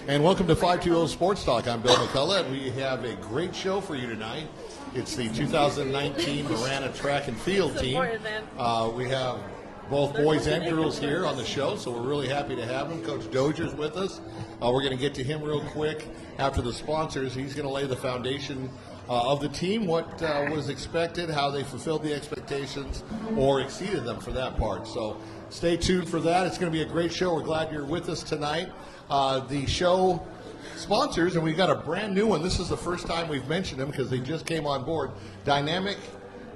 And welcome to 520 Sports Talk. I'm Bill McCullough, and we have a great show for you tonight. It's the 2019 Marana Track and Field team. We have both boys and girls here on the show, so we're really happy to have them. Coach Dozier's with us. We're going to get to him real quick after the sponsors. He's going to lay the foundation of the team, what was expected, how they fulfilled the expectations or exceeded them for that part. So stay tuned for that. It's going to be a great show. We're glad you're with us tonight. The show sponsors, and we've got a brand new one. This is the first time we've mentioned them because they just came on board. Dynamic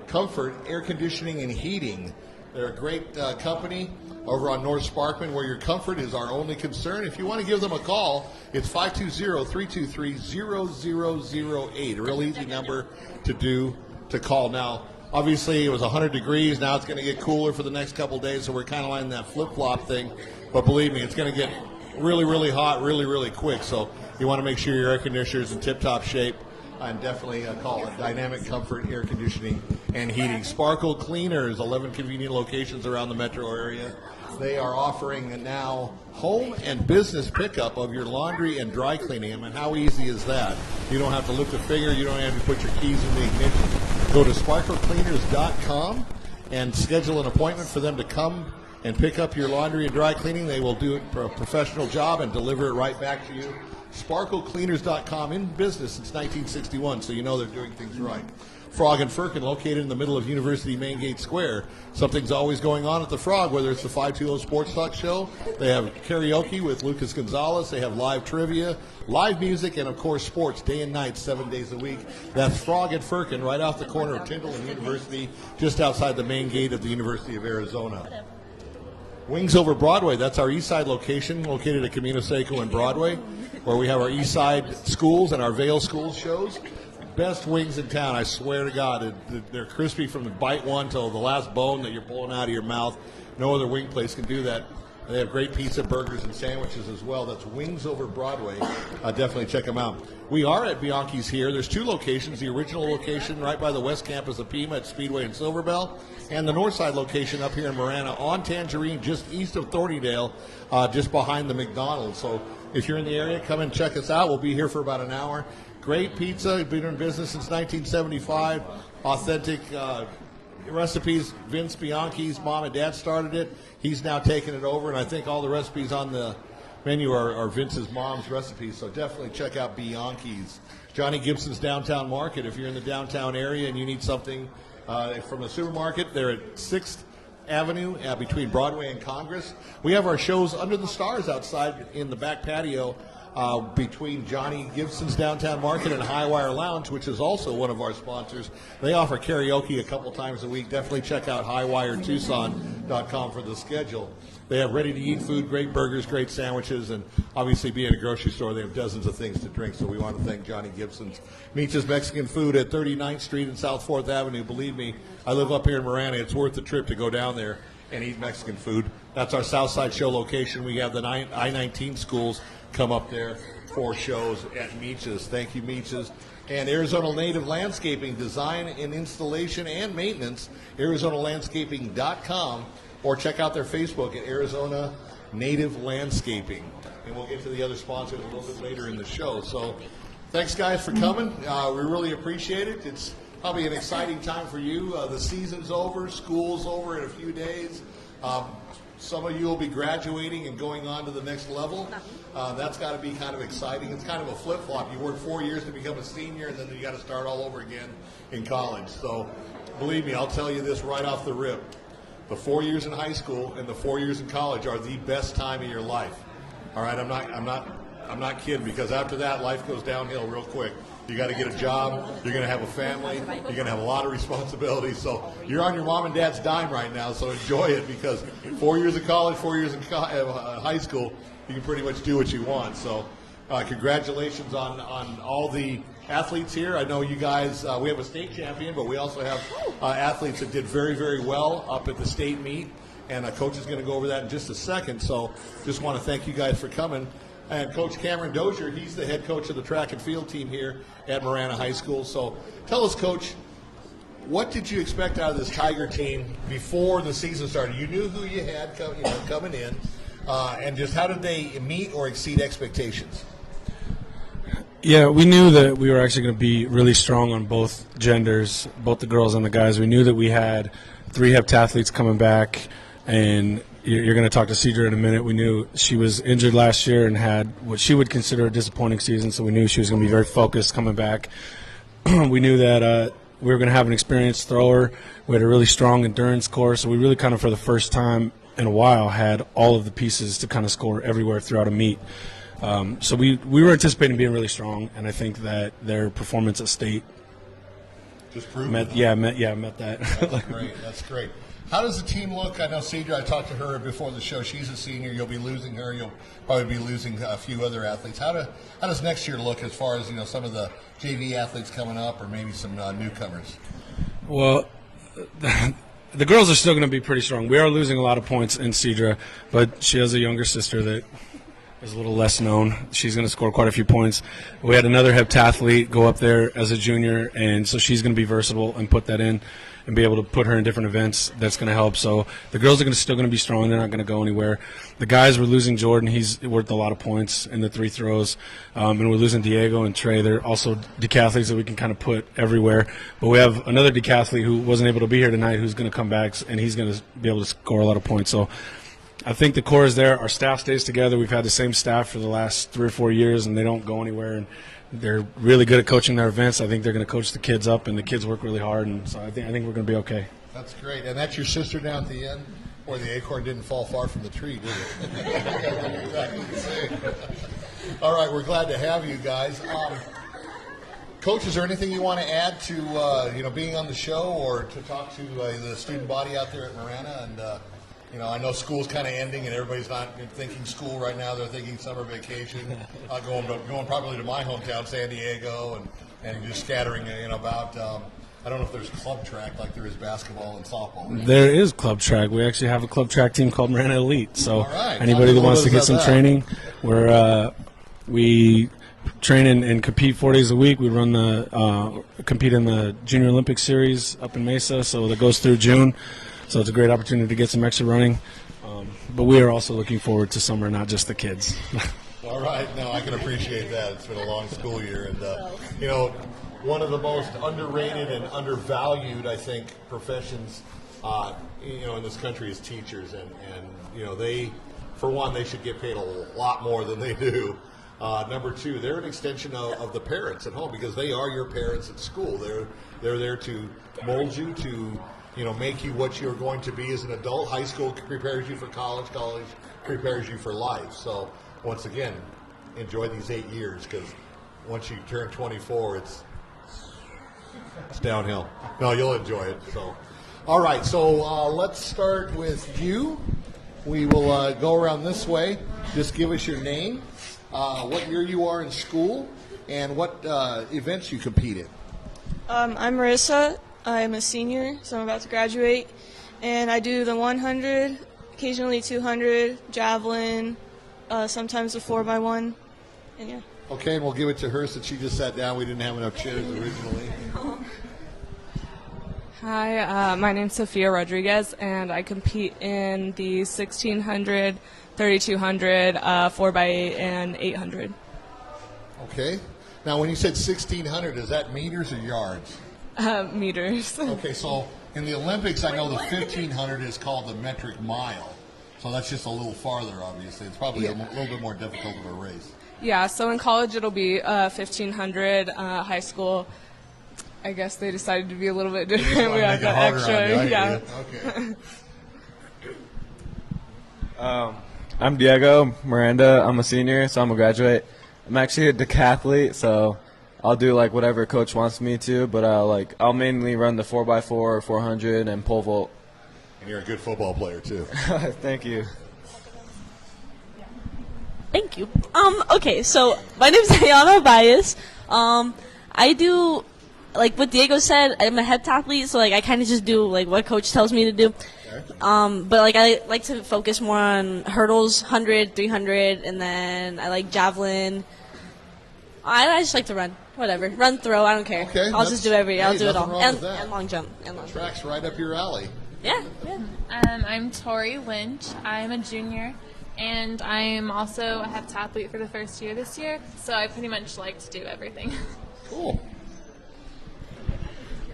Comfort Air Conditioning and Heating. They're a great company over on North Sparkman where your comfort is our only concern. If you want to give them a call, it's 520-323-0008. A real easy number to call. Now, obviously, it was 100 degrees. Now it's going to get cooler for the next couple of days, so we're kind of on that flip-flop thing. But believe me, it's going to get really, really hot really, really quick. So you want to make sure your air conditioner is in tip-top shape. And definitely call it Dynamic Comfort Air Conditioning and Heating. Sparkle Cleaners, 11 convenient locations around the metro area. They are offering now home and business pickup of your laundry and dry cleaning. I mean, how easy is that? You don't have to lift a finger. You don't have to put your keys in the ignition. Go to sparklecleaners.com and schedule an appointment for them to come and pick up your laundry and dry cleaning. They will do it for a professional job and deliver it right back to you. SparkleCleaners.com, in business since 1961, so you know they're doing things right. Frog and Firkin, located in the middle of University Main Gate Square. Something's always going on at the Frog, whether it's the 520 Sports Talk Show. They have karaoke with Lucas Gonzalez. They have live trivia, live music, and, of course, sports day and night, 7 days a week. That's Frog and Firkin, right off the corner of Tyndall and University, just outside the main gate of the University of Arizona. Wings Over Broadway, that's our east side location, located at Camino Seco and Broadway, where we have our east side schools and our Vail schools shows. Best wings in town, I swear to God. They're crispy from the bite one till the last bone that you're pulling out of your mouth. No other wing place can do that. They have great pizza, burgers, and sandwiches as well. That's Wings Over Broadway. Definitely check them out. We are at Bianchis here. There's two locations. The original location right by the west campus of Pima at Speedway and Silverbell, and the north side location up here in Marana on Tangerine, just east of Thornydale, just behind the McDonald's. So if you're in the area, come and check us out. We'll be here for about an hour. Great pizza. We've been in business since 1975. Authentic recipes. Vince Bianchi's mom and dad started it. He's now taken it over, and I think all the recipes on the menu are Vince's mom's recipes, so definitely check out Bianchi's. Johnny Gibson's Downtown Market. If you're in the downtown area and you need something from the supermarket, they're at 6th Avenue between Broadway and Congress. We have our shows under the stars outside in the back patio between Johnny Gibson's Downtown Market and Highwire Lounge, which is also one of our sponsors. They offer karaoke a couple times a week. Definitely check out highwiretucson.com for the schedule. They have ready-to-eat food, great burgers, great sandwiches, and obviously being a grocery store, they have dozens of things to drink, so we want to thank Johnny Gibson's. Meech's Mexican Food at 39th Street and South 4th Avenue. Believe me, I live up here in Marana. It's worth the trip to go down there and eat Mexican food. That's our Southside Show location. We have the I-19 schools come up there for shows at Meech's. Thank you, Meech's. And Arizona Native Landscaping, design and installation and maintenance, ArizonaLandscaping.com, or check out their Facebook at Arizona Native Landscaping. And we'll get to the other sponsors a little bit later in the show. So thanks, guys, for coming. We really appreciate it. It's probably an exciting time for you. The season's over, school's over in a few days. Some of you will be graduating and going on to the next level. That's got to be kind of exciting. It's kind of a flip-flop. You work 4 years to become a senior, and then you got to start all over again in college. So believe me, I'll tell you this right off the rip. The 4 years in high school and the 4 years in college are the best time of your life. All right, I'm not kidding, because after that, life goes downhill real quick. You got to get a job. You're going to have a family. You're going to have a lot of responsibilities. So you're on your mom and dad's dime right now. So enjoy it, because 4 years of college, 4 years in high school, you can pretty much do what you want. So congratulations on all the athletes here. I know you guys. We have a state champion, but we also have athletes that did very, very well up at the state meet. And Coach is going to go over that in just a second. So just want to thank you guys for coming. And Coach Cameron Dozier, he's the head coach of the track and field team here at Marana High School. So tell us, Coach, what did you expect out of this Tiger team before the season started? You knew who you had coming in. and just how did they meet or exceed expectations? Yeah, we knew that we were actually going to be really strong on both genders, both the girls and the guys. We knew that we had 3 heptathletes coming back, and you're going to talk to Cedra in a minute. We knew she was injured last year and had what she would consider a disappointing season, so we knew she was going to be very focused coming back. We knew that we were going to have an experienced thrower. We had a really strong endurance core, so we really kind of, for the first time in a while, had all of the pieces to kind of score everywhere throughout a meet. So we were anticipating being really strong, and I think that their performance at state just proved met that. That's great. That's great. How does the team look? I know Cedra, I talked to her before the show. She's a senior. You'll be losing her. You'll probably be losing a few other athletes. How does next year look as far as, some of the JV athletes coming up or maybe some newcomers? Well, the girls are still going to be pretty strong. We are losing a lot of points in Cedra, but she has a younger sister that is a little less known. She's going to score quite a few points. We had another heptathlete go up there as a junior, and so she's going to be versatile and put that in and be able to put her in different events. That's going to help. So the girls are still going to be strong. They're not going to go anywhere. The guys, we're losing Jordan. He's worth a lot of points in the 3 throws. And we're losing Diego and Trey. They're also decathletes that we can kind of put everywhere. But we have another decathlete who wasn't able to be here tonight who's going to come back, and he's going to be able to score a lot of points. So I think the core is there. Our staff stays together. We've had the same staff for the last 3 or 4 years, and they don't go anywhere. And they're really good at coaching their events. I think they're going to coach the kids up, and the kids work really hard. And so I think we're going to be okay. That's great. And that's your sister down at the end? Boy, the acorn didn't fall far from the tree, did it? All right, we're glad to have you guys. Coach, is there anything you want to add to being on the show or to talk to the student body out there at Marana? And I know school's kind of ending, and everybody's not thinking school right now. They're thinking summer vacation, going probably to my hometown, San Diego, and just scattering about. I don't know if there's club track like there is basketball and softball. There is club track. We actually have a club track team called Marana Elite. So right. Anybody that wants to get some training, we train and compete 4 days a week. We run compete in the Junior Olympic Series up in Mesa, so that goes through June. So it's a great opportunity to get some extra running. But we are also looking forward to summer, not just the kids. All right. No, I can appreciate that. It's been a long school year. And, one of the most underrated and undervalued, I think, professions, in this country is teachers. And they, for one, they should get paid a lot more than they do. Number 2, they're an extension of the parents at home because they are your parents at school. They're there to mold you, to make you what you're going to be as an adult. High school prepares you for college. College prepares you for life. So, once again, enjoy these 8 years because once you turn 24, it's downhill. No, you'll enjoy it. So, all right. So let's start with you. We will go around this way. Just give us your name, what year you are in school, and what events you compete in. I'm Marissa. I'm a senior, so I'm about to graduate, and I do the 100, occasionally 200, javelin, sometimes the 4x1, and yeah. Okay, and we'll give it to her since she just sat down. We didn't have enough chairs originally. Hi, my name's Sophia Rodriguez, and I compete in the 1600, 3200, 4x8, and 800. Okay. Now, when you said 1600, is that meters or yards? Meters. Okay, so in the Olympics, I know the 1500 is called the metric mile. So that's just a little farther, obviously. It's probably a little bit more difficult of a race. Yeah, so in college it'll be 1500. High school, I guess they decided to be a little bit different. We have that extra. Yeah. Okay. I'm Diego Miranda. I'm a senior, so I'm a graduate. I'm actually a decathlete, so I'll do like whatever coach wants me to, but I'll mainly run the 4x4, 400, and pole vault. And you're a good football player too. Thank you. Thank you. Okay, so my name's Ayana Bias. I do, like what Diego said, I'm a heptathlete, so I kind of just do what coach tells me to do. But I like to focus more on hurdles, 100, 300, and then I like javelin. I just like to run, whatever. Run, throw, I don't care. Okay, I'll just do I'll do it all. And long jump. Tracks right up your alley. Yeah. I'm Tori Lynch. I'm a junior, and I'm also a heptathlete for the first year this year, so I pretty much like to do everything. Cool.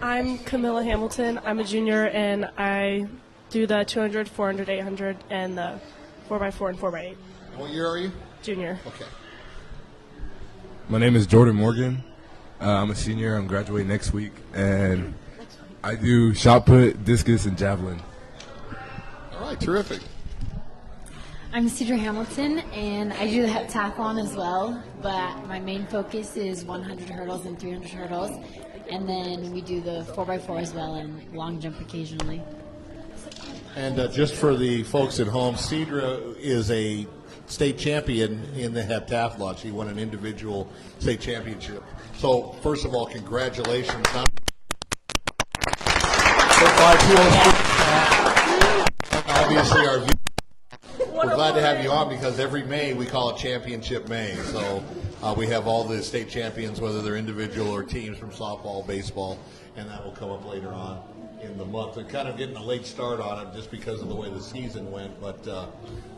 I'm Camilla Hamilton. I'm a junior, and I do the 200, 400, 800, and the 4x4 and 4x8. What year are you? Junior. Okay. My name is Jordan Morgan. I'm a senior. I'm graduating next week, and I do shot put, discus, and javelin. All right, terrific. I'm Cedra Hamilton, and I do the heptathlon as well, but my main focus is 100 hurdles and 300 hurdles, and then we do the 4x4 as well and long jump occasionally. And just for the folks at home, Cedra is a state champion in the heptathlon. She won an individual state championship. So, first of all, congratulations. Obviously, we're glad to have you on because every May we call it Championship May. So we have all the state champions, whether they're individual or teams from softball, baseball, and that will come up later on in the month. They're kind of getting a late start on it just because of the way the season went, but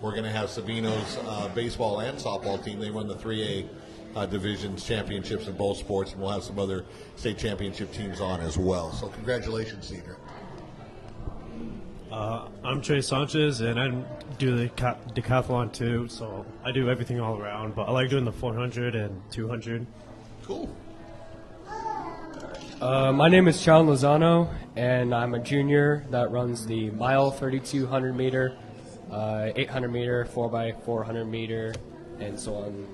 we're going to have Sabino's baseball and softball team. They run the 3A divisions championships in both sports, and we'll have some other state championship teams on as well. So congratulations, Cedar. I'm Trey Sanchez, and I do the decathlon too, so I do everything all around, but I like doing the 400 and 200. Cool. My name is Sean Lozano, and I'm a junior that runs the mile 3200 meter, 800 meter, 4x400 meter, and so on.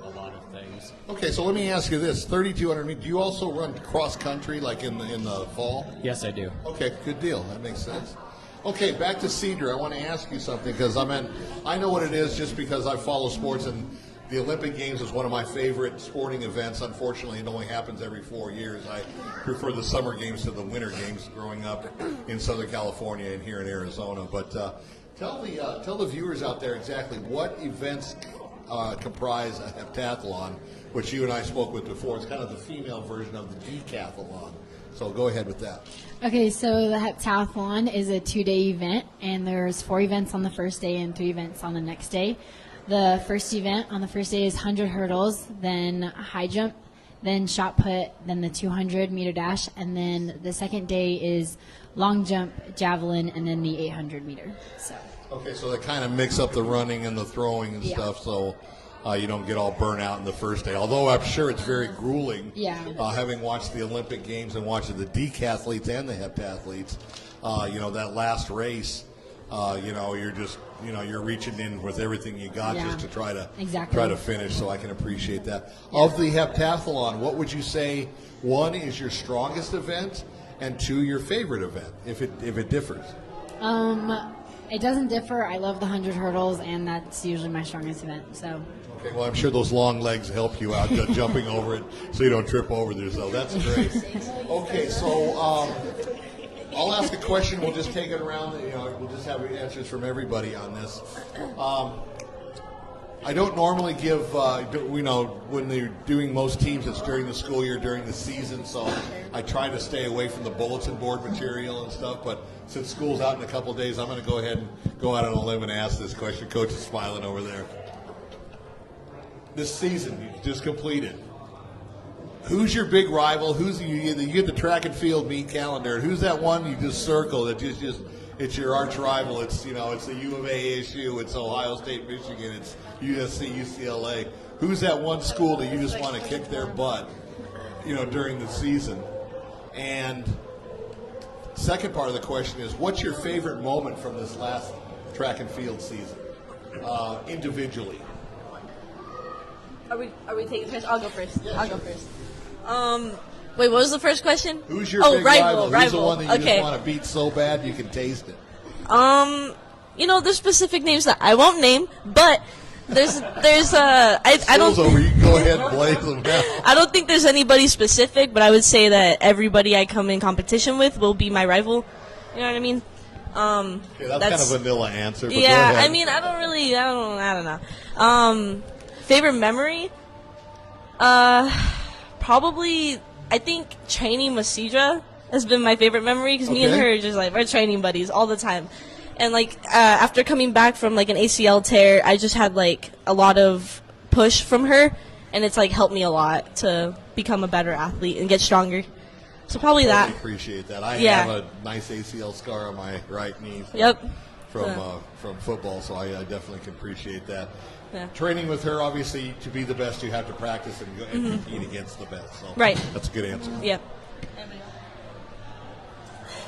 A lot of things. Okay, so let me ask you this: 3,200 meters. Do you also run cross country, like in the fall? Yes, I do. Okay, good deal. That makes sense. Okay, back to Cedar. I want to ask you something because I know what it is just because I follow sports, and the Olympic Games is one of my favorite sporting events. Unfortunately, it only happens every 4 years. I prefer the summer games to the winter games growing up in Southern California and here in Arizona. But tell the viewers out there exactly what events comprise a heptathlon, which you and I spoke with before. It's kind of the female version of the decathlon. So go ahead with that. Okay, so the heptathlon is a 2-day event, and there's 4 events on the first day and 3 events on the next day. The first event on the first day is 100 hurdles, then high jump, then shot put, then the 200 meter dash, and then the second day is long jump, javelin, and then the 800 meter. So. Okay, so they kind of mix up the running and the throwing and stuff, so you don't get all burnt out in the first day. Although I'm sure it's very grueling, having watched the Olympic Games and watching the decathletes and the heptathletes. That last race, you're reaching in with everything you got just to try to finish. So I can appreciate that. Yeah. Of the heptathlon, what would you say? 1 is your strongest event, and 2 your favorite event, if it differs. It doesn't differ. I love the 100 hurdles, and that's usually my strongest event. So. Okay, well, I'm sure those long legs help you out jumping over it so you don't trip over there. So that's great. Okay, so I'll ask a question. We'll just take it around. We'll just have answers from everybody on this. I don't normally give, when they're doing most teams, it's during the school year, during the season, so I try to stay away from the bulletin board material and stuff, but since school's out in a couple of days, I'm going to go ahead and go out on a limb and ask this question. Coach is smiling over there. This season you just completed, who's your big rival? You get the track and field meet calendar. Who's that one you just circle that just it's your arch rival? It's it's the U of A, ASU, it's Ohio State, Michigan, it's USC, UCLA. Who's that one school that you just want to kick their butt, during the season? And second part of the question is, what's your favorite moment from this last track and field season, individually? Are we taking first? I'll go first. I'll go first. Wait, what was the first question? Who's your big rival? Who's the one that you just want to beat so bad you can taste it? There's specific names that I won't name, but I don't. Over. You can go ahead and blaze them now. I don't think there's anybody specific, but I would say that everybody I come in competition with will be my rival. You know what I mean? Okay, that's kind of a vanilla answer. But yeah, I mean, I don't know. Favorite memory? Probably, I think training with Cedra has been my favorite memory because me and her are just we're training buddies all the time. And like after coming back from like an ACL tear, I just had like a lot of push from her, and it's like helped me a lot to become a better athlete and get stronger. So probably I that. appreciate that. I have a nice ACL scar on my right knee. Yep. From football, so I definitely can appreciate that. Yeah. Training with her, obviously, to be the best, you have to practice and, go, and compete against the best. So Right. That's a good answer. Yep.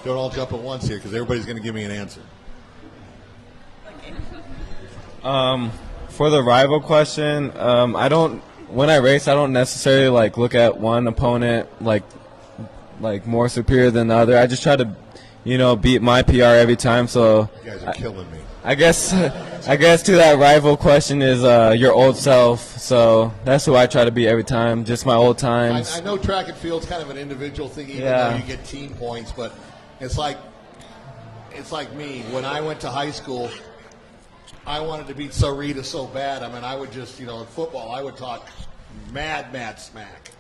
Don't all jump at once here because everybody's going to give me an answer. For the rival question, when I race, I don't necessarily like look at one opponent like more superior than the other. I just try to, beat my PR every time. So You guys are killing me. I guess to that rival question is your old self. So that's who I try to beat every time, just my old times. I know track and field's kind of an individual thing, even Yeah. though you get team points, but it's like me. When I went to high school, I wanted to beat Sarita so bad. I mean, I would just, in football, I would talk mad smack.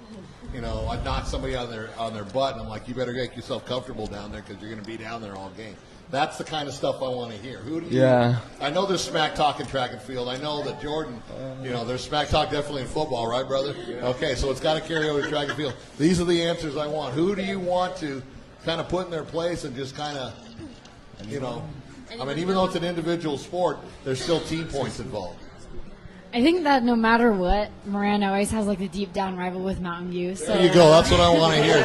I'd knock somebody on their butt, and I'm like, you better make yourself comfortable down there because you're going to be down there all game. That's the kind of stuff I want to hear. Who do you? Yeah. I know there's smack talk in track and field. I know that Jordan, there's smack talk definitely in football, right, brother? Okay, so it's got to carry over to track and field. These are the answers I want. Who do you want to kind of put in their place and just kind of, I mean, even though it's an individual sport, there's still team points involved. I think that no matter what, Marana always has like the deep down rival with Mountain View. So There you go. That's what I want to hear.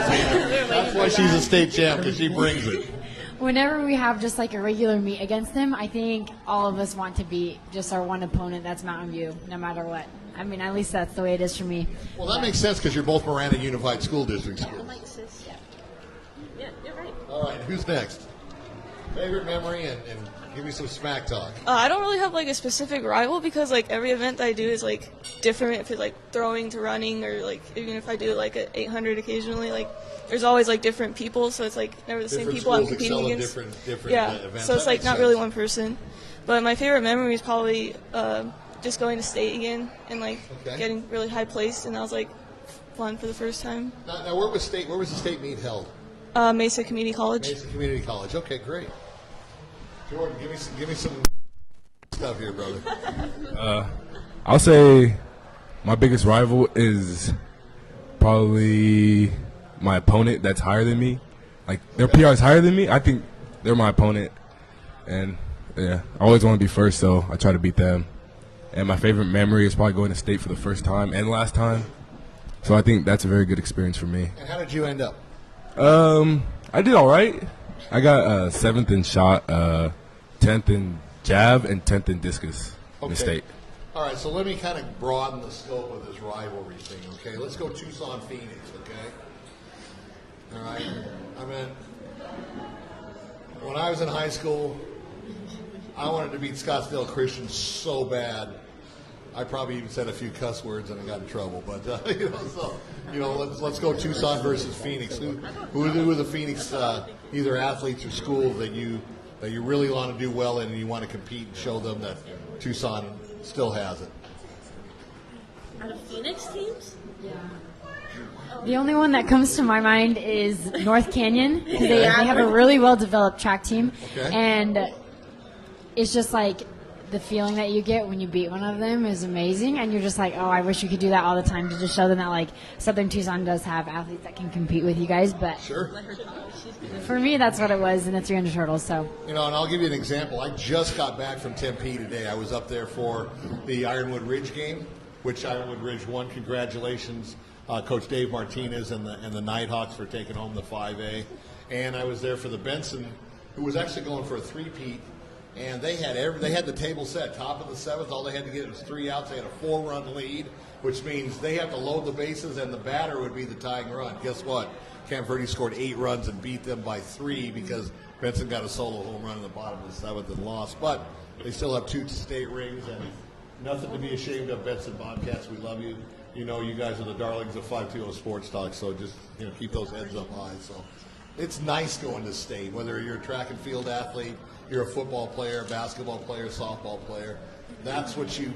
That's why she's a state champ, because she brings it. whenever we have just like a regular meet against them, I think all of us want to beat just our one opponent. That's Mountain View, no matter what. I mean, at least that's the way it is for me. Well, that makes sense because you're both Marana Unified School District schools. Yeah, you're right. All right, who's next? Favorite memory and give me some smack talk. I don't really have like a specific rival because like every event that I do is like different. If it's like throwing to running or like even if I do like an 800 occasionally, like there's always like different people, so it's like never the same Different people I'm schools competing excel at against. different yeah, events. so it's That like makes not really sense. one person. But my favorite memory is probably just going to state again and like Okay. getting really high placed, and that was like fun for the first time. Now where was the state meet held? Mesa Community College. Mesa Community College. Okay, great. Jordan, give me some stuff here, brother. I'll say my biggest rival is probably my opponent that's higher than me. Like, their PR is higher than me. I think they're my opponent. And, yeah, I always want to be first, so I try to beat them. And my favorite memory is probably going to state for the first time and last time. So I think that's a very good experience for me. And how did you end up? I did all right. I got 7th in shot, 10th in jab, and 10th in discus in the state. All right, so let me kind of broaden the scope of this rivalry thing, okay? Let's go Tucson, Phoenix, okay? All right? I mean, when I was in high school, I wanted to beat Scottsdale Christian so bad. I probably even said a few cuss words and I got in trouble. But, let's go Tucson versus Phoenix. Who are the Phoenix either athletes or schools that you really want to do well in and you want to compete and show them that Tucson still has it? Out of Phoenix teams? The only one that comes to my mind is North Canyon. They have a really well-developed track team. Okay. And it's just like the feeling that you get when you beat one of them is amazing. And you're just like, oh, I wish we could do that all the time to just show them that, like, Southern Tucson does have athletes that can compete with you guys. But Sure. for me, that's what it was in the 300 hurdles. So And I'll give you an example. I just got back from Tempe today. I was up there for the Ironwood Ridge game, which Ironwood Ridge won. Congratulations, Coach Dave Martinez and the Nighthawks for taking home the 5A. And I was there for the Benson, who was actually going for a three-peat. And they had the table set, top of the 7th. All they had to get was 3 outs. They had a 4-run lead, which means they have to load the bases, and the batter would be the tying run. Guess what? Camp Verde scored 8 runs and beat them by 3 because Benson got a solo home run in the bottom of the 7th and lost. But they still have 2 state rings, and nothing to be ashamed of. Benson Bobcats, we love you. You guys are the darlings of 520 Sports Talk, so just keep those heads up high. So it's nice going to state, whether you're a track and field athlete, you're a football player, basketball player, softball player. That's what you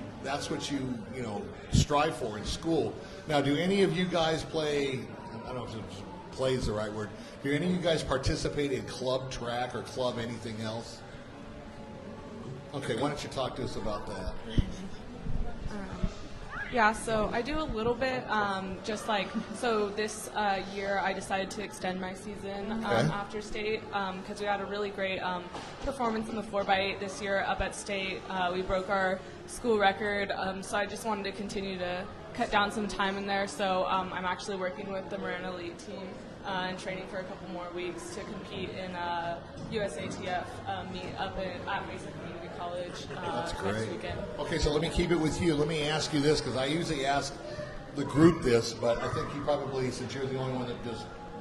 strive for in school. Now, do any of you guys play? I don't know if play is the right word. Do any of you guys participate in club track or club anything else? Okay, why don't you talk to us about that? Yeah, so I do a little bit, just like, so this year I decided to extend my season after state because we had a really great performance in the 4x8 this year up at state. We broke our school record, so I just wanted to continue to cut down some time in there. So I'm actually working with the Marana Elite team and training for a couple more weeks to compete in USATF meet up at Mesa Community College That's great. next weekend. Okay, so let me keep it with you. Let me ask you this, because I usually ask the group this, but I think you probably, since you're the only one that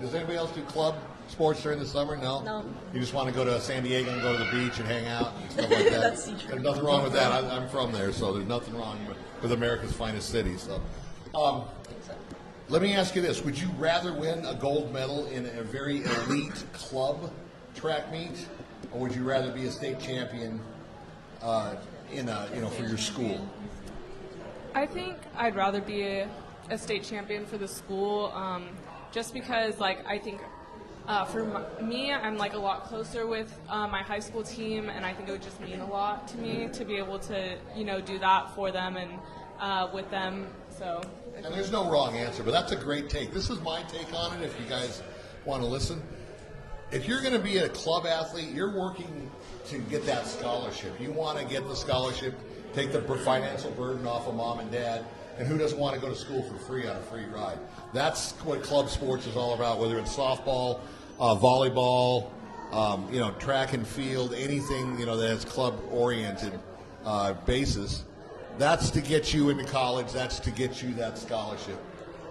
does anybody else do club sports during the summer? No? No. You just want to go to San Diego and go to the beach and hang out and stuff like that? That's true. There's nothing wrong with that. I'm from there, so there's nothing wrong with America's finest city. So, let me ask you this. Would you rather win a gold medal in a very elite club track meet, or would you rather be a state champion for your school? I think I'd rather be a state champion for the school, just because, like, I think for me, I'm like a lot closer with my high school team, and I think it would just mean a lot to me to be able to, do that for them and with them. So. And there's no wrong answer, but that's a great take. This is my take on it. If you guys want to listen, if you're going to be a club athlete, you're working to get that scholarship. You want to get the scholarship, take the financial burden off of mom and dad, and who doesn't want to go to school for free on a free ride? That's what club sports is all about, whether it's softball, volleyball, track and field, anything, that has club-oriented basis. That's to get you into college. That's to get you that scholarship.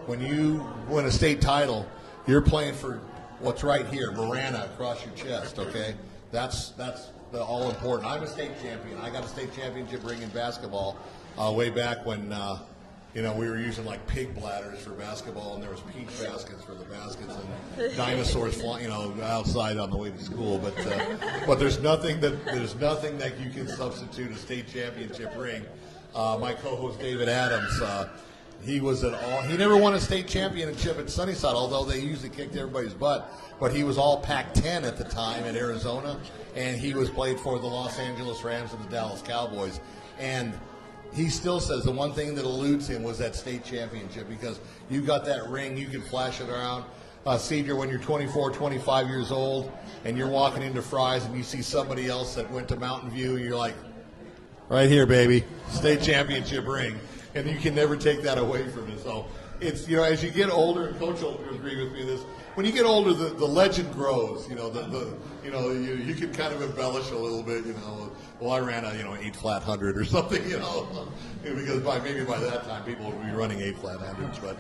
When you win a state title, you're playing for what's right here, Marana, across your chest, okay? That's the all important. I'm a state champion. I got a state championship ring in basketball way back when, we were using like pig bladders for basketball, and there was peach baskets for the baskets, and dinosaurs flying, outside on the way to school. But there's nothing that you can substitute a state championship ring. My co-host David Adams, he never won a state championship at Sunnyside, although they usually kicked everybody's butt. But he was all Pac-10 at the time at Arizona, and he was played for the Los Angeles Rams and the Dallas Cowboys. And he still says the one thing that eludes him was that state championship, because you got that ring, you can flash it around. Cedar, when you're 24, 25 years old, and you're walking into Fry's and you see somebody else that went to Mountain View, and you're like, right here, baby, state championship ring. And you can never take that away from you. So it's, as you get older, and Coach will agree with me this, when you get older, the legend grows. You can kind of embellish a little bit. Well, I ran a 8 flat 100 or something. Because maybe by that time people would be running 8 flat 100s. But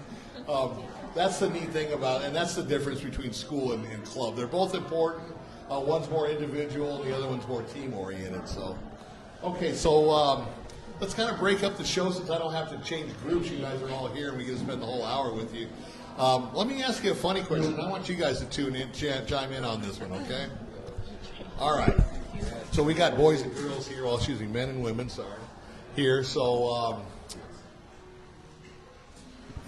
that's the neat thing about it, and that's the difference between school and club. They're both important. One's more individual, and the other one's more team oriented. So, okay, so. Let's kind of break up the show since I don't have to change groups. You guys are all here, and we get to spend the whole hour with you. Let me ask you a funny question. I want you guys to tune in, chime in on this one, okay? All right. So we got boys and girls here. Well, excuse me, men and women, sorry. Here. So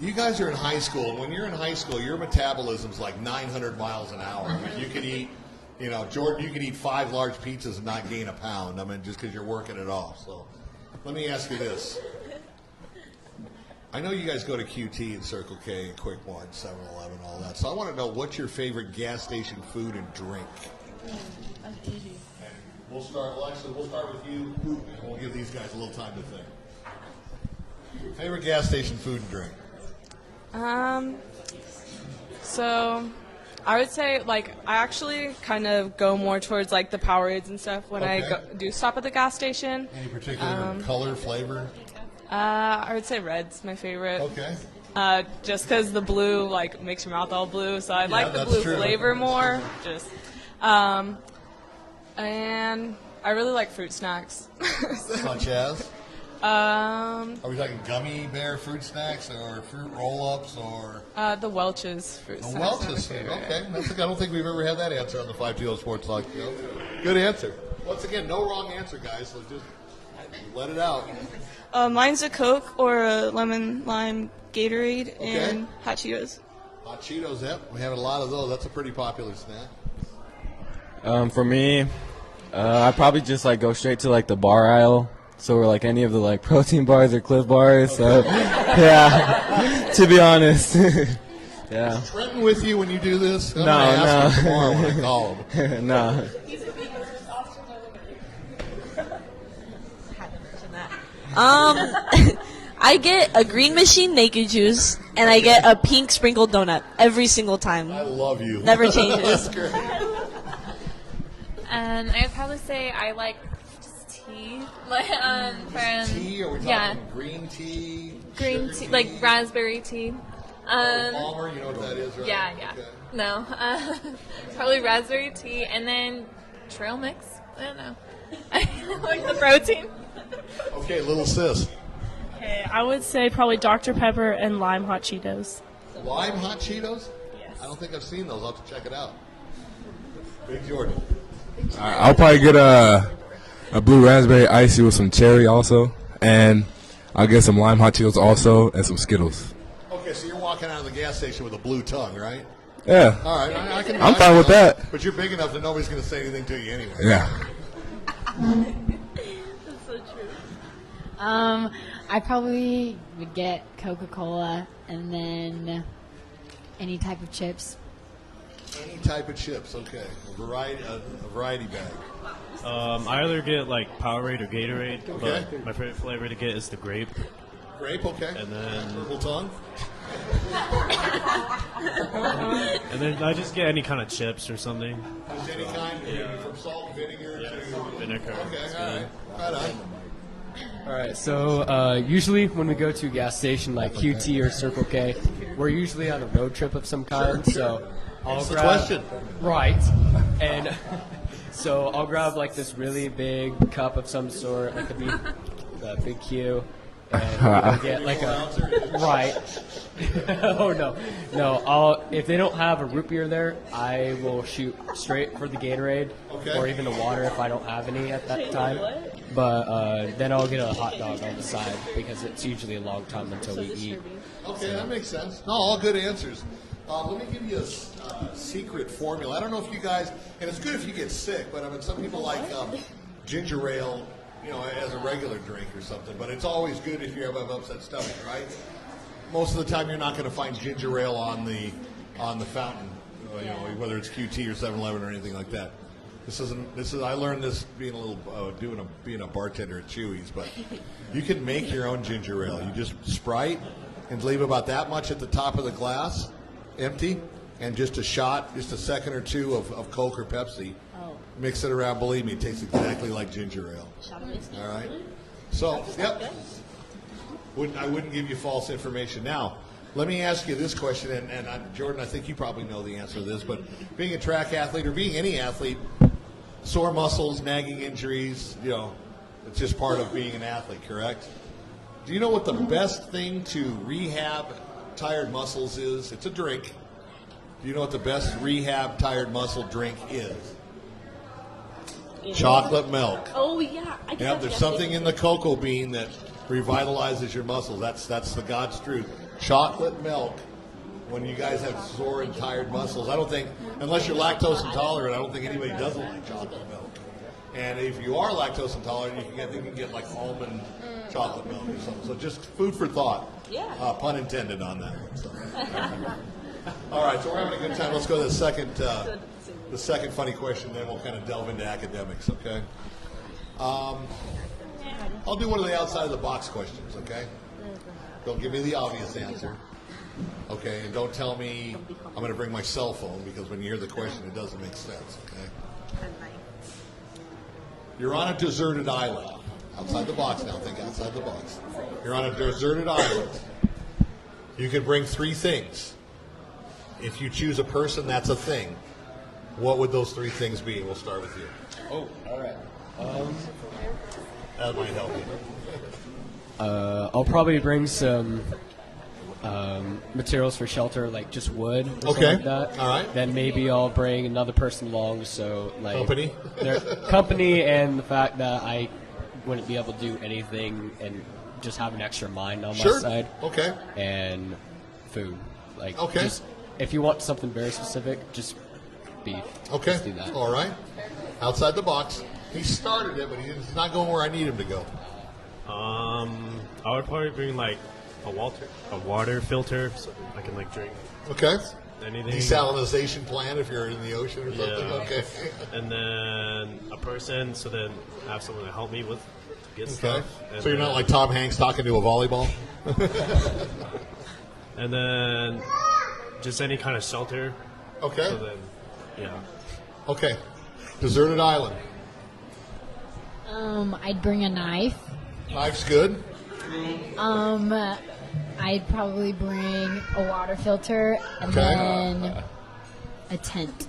you guys are in high school, and when you're in high school, your metabolism's like 900 miles an hour. I mean, you can eat, Jordan, you can eat 5 large pizzas and not gain a pound. I mean, just because you're working it off. So let me ask you this. I know you guys go to QT and Circle K and Quick Mart, 7-Eleven, all that. So I want to know, what's your favorite gas station food and drink? That's easy. And we'll start with you, and we'll give these guys a little time to think. Favorite gas station food and drink? So I would say, I actually kind of go more towards, the Powerades and stuff when I do stop at the gas station. Any particular color, flavor? I would say red's my favorite. Okay. Just because the blue, makes your mouth all blue, so I like the blue flavor more. And I really like fruit snacks. Such as? Are we talking gummy bear fruit snacks or fruit roll-ups or? The Welch's fruit snacks. The Welch's, okay. I don't think we've ever had that answer on the 520 Sports Talk Show. Good answer. Once again, no wrong answer, guys, so just let it out. Mine's a Coke or a lemon lime Gatorade and Hot Cheetos. Hot Cheetos, yep. We have a lot of those. That's a pretty popular snack. For me, I probably just like go straight to like the bar aisle. So we're like any of the like protein bars or Cliff bars. So yeah, to be honest. Yeah. Is Trenton with you when you do this? I'm No, gonna ask him no. tomorrow when I call him. No. I get a green machine naked juice, and I get a pink sprinkled donut every single time. I love you. Never changes. That's great. And I'd probably say I like just tea. Like, Tea? Are we talking yeah, green tea? green sugar tea, like raspberry tea. Palmer, you know what that is, right? Yeah. Okay. No, probably raspberry tea, and then trail mix. I don't know. I like the protein. Okay, little sis. Okay, I would say probably Dr. Pepper and lime hot Cheetos. Lime hot Cheetos? Yes. I don't think I've seen those. I'll have to check it out. Big Jordan. I'll probably get a blue raspberry icy with some cherry also, and I'll get some lime hot Cheetos also, and some Skittles. Okay, so you're walking out of the gas station with a blue tongue, right? Yeah. All right, I'm fine with that. But you're big enough that nobody's going to say anything to you anyway. Yeah. That's so true. I probably would get Coca-Cola and then any type of chips. Any type of chips, okay. A variety bag. I either get like Powerade or Gatorade, Okay. but my favorite flavor to get is the grape. Grape, okay. And then Purple tongue. and then I just get any kind of chips or something. Just any kind, from salt, vinegar to Vinegar. Okay, all right. Right on. All right, so usually when we go to a gas station like QT or Circle K, we're usually on a road trip of some kind. So I'll That's the grab question. right, and so I'll grab like this really big cup of some sort, like a big Q, and I'll get like a right. Oh no! If they don't have a root beer there, I will shoot straight for the Gatorade Okay. or even the water if I don't have any at that time. But then I'll get a hot dog on the side because it's usually a long time until we eat. Okay, that makes sense. No, all good answers. Let me give you a secret formula. I don't know if you guys, and it's good if you get sick, but I mean, some people like ginger ale, as a regular drink or something. But it's always good if you have upset stomach, right? Most of the time, you're not going to find ginger ale on the fountain, whether it's QT or 7-Eleven or anything like that. This is. I learned this being being a bartender at Chewy's, but you can make your own ginger ale. You just Sprite and leave about that much at the top of the glass, empty, and just a second or two of Coke or Pepsi. Mix it around. Believe me, it tastes exactly like ginger ale. All right. So, yep. I wouldn't give you false information. Now, let me ask you this question, and Jordan, I think you probably know the answer to this, but being a track athlete or being any athlete, sore muscles, nagging injuries, it's just part of being an athlete, correct? Do you know what the best thing to rehab tired muscles is? It's a drink. Do you know what the best rehab tired muscle drink is? Chocolate milk. Oh yeah. Yep, there's something in the cocoa bean that revitalizes your muscles. That's the God's truth. Chocolate milk. When you guys have sore and tired muscles, I don't think, unless you're lactose intolerant, I don't think anybody doesn't like chocolate milk. And if you are lactose intolerant, you can get like almond chocolate milk or something. So just food for thought. Yeah. Pun intended on that one. So. All right, so we're having a good time. Let's go to the second funny question, then we'll kind of delve into academics, okay? I'll do one of the outside of the box questions, okay? Don't give me the obvious answer. Okay, and don't tell me I'm going to bring my cell phone because when you hear the question, it doesn't make sense, okay? You're on a deserted island. Outside the box now, think outside the box. You're on a deserted island. You can bring 3 things. If you choose a person, that's a thing. What would those 3 things be? We'll start with you. Oh, all right. That might help you. I'll probably bring some materials for shelter, like just wood or something like that. All right. Then maybe I'll bring another person along, so like Company? their company, and the fact that I wouldn't be able to do anything and just have an extra mind on my side. Okay. And food, like Okay. just if you want something very specific, just beef. Okay. Just do that. All right. Outside the box. He started it, but he's not going where I need him to go. I would probably bring like a water filter so I can like drink Okay. anything. Desalinization plant if you're in the ocean or something. Yeah. Okay. And then a person, so then I have someone to help me with to get Okay. stuff. And So you're not then- like Tom Hanks talking to a volleyball? And then just any kind of shelter. Okay. So then, yeah. Okay. Deserted island. I'd bring a knife. Knife's good. I'd probably bring a water filter and Okay. then a tent.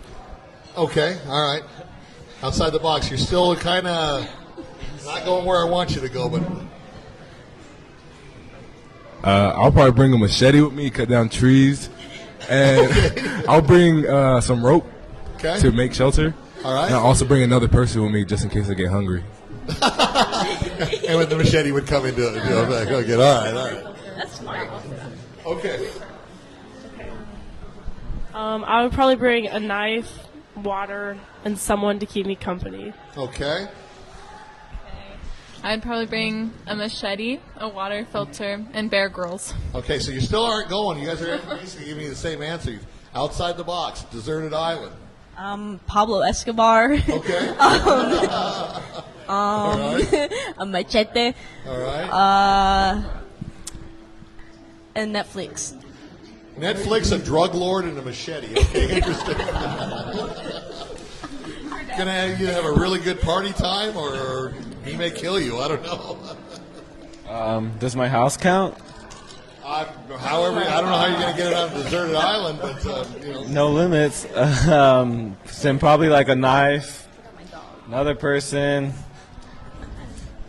Okay. All right. Outside the box. You're still kind of not going where I want you to go, but I'll probably bring a machete with me, cut down trees, and I'll bring some rope okay. to make shelter. All right. And I'll also bring another person with me just in case I get hungry. And when the machete would come into it. Okay. All right. That's smart. Okay. I would probably bring a knife, water, and someone to keep me company. Okay. I'd probably bring a machete, a water filter, and Bear Grylls. Okay, so you still aren't going. You guys are basically giving me the same answer. Outside the box, deserted island. Pablo Escobar. Okay. All right. A machete. All right. And Netflix. Netflix, a drug lord, and a machete. Okay, interesting. Gonna have a really good party time, or he may kill you. I don't know. Does my house count? However, I don't know how you're gonna get it on a deserted island, but you know. No limits. Then probably like a knife, another person,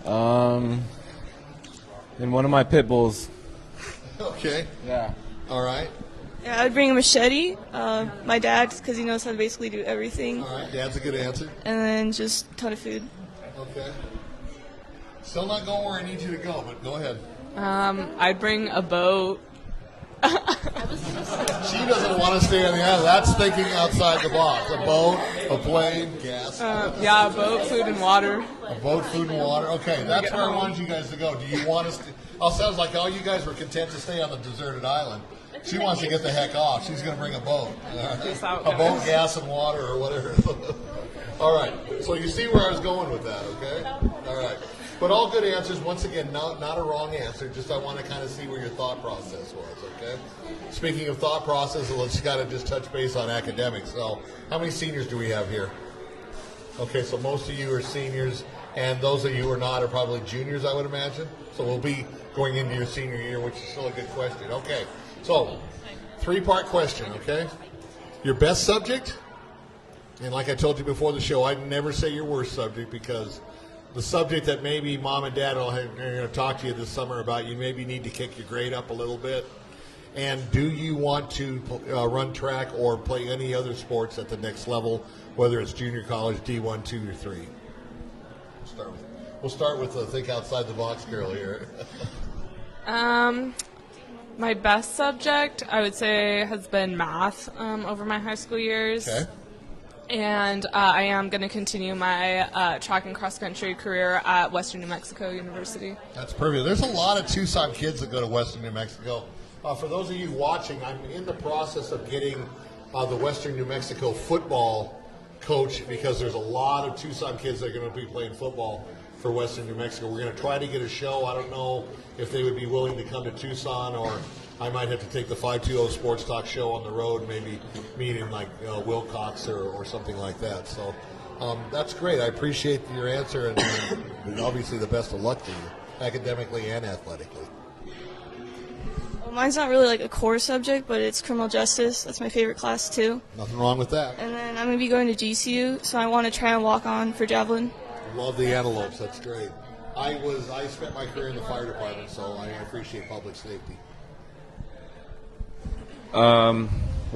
and one of my pit bulls. Okay. Yeah. All right. Yeah, I'd bring a machete. My dad, because he knows how to basically do everything. All right. Dad's a good answer. And then just a ton of food. Okay. Still not going where I need you to go, but go ahead. I'd bring a boat. She doesn't want to stay on the island. That's thinking outside the box. A boat, a plane, gas. Yeah, a boat, food, and water. A boat, food, and water. Okay, that's where I wanted you guys to go. Do you want us to? Oh, sounds like all you guys were content to stay on the deserted island. She wants to get the heck off. She's going to bring a boat. A boat, gas, and water, or whatever. All right. So you see where I was going with that, okay? All right. But all good answers. Once again, not a wrong answer. Just I want to kind of see where your thought process was, okay? Speaking of thought process, let's kind of just touch base on academics. So how many seniors do we have here? Okay, so most of you are seniors, and those of you who are not are probably juniors, I would imagine. So we'll be going into your senior year, which is still a good question. Okay, so three-part question, okay? Your best subject, and like I told you before the show, I'd never say your worst subject because the subject that maybe mom and dad are going to talk to you this summer about, you maybe need to kick your grade up a little bit. And do you want to run track or play any other sports at the next level, whether it's junior college, D1, 2, or 3? We'll start with think outside the box girl here. My best subject, I would say, has been math over my high school years. Okay. And I am going to continue my track and cross country career at Western New Mexico University. That's perfect. There's a lot of Tucson kids that go to Western New Mexico. For those of you watching, I'm in the process of getting the Western New Mexico football coach because there's a lot of Tucson kids that are going to be playing football for Western New Mexico. We're going to try to get a show. I don't know if they would be willing to come to Tucson, or I might have to take the 520 Sports Talk show on the road, maybe meet in like Wilcox or something like that. So that's great. I appreciate your answer, and obviously the best of luck to you, academically and athletically. Well, mine's not really like a core subject, but it's criminal justice. That's my favorite class too. Nothing wrong with that. And then I'm going to be going to GCU, so I want to try and walk on for javelin. Love the antelopes. That's great. I spent my career in the fire department, so I appreciate public safety. Well,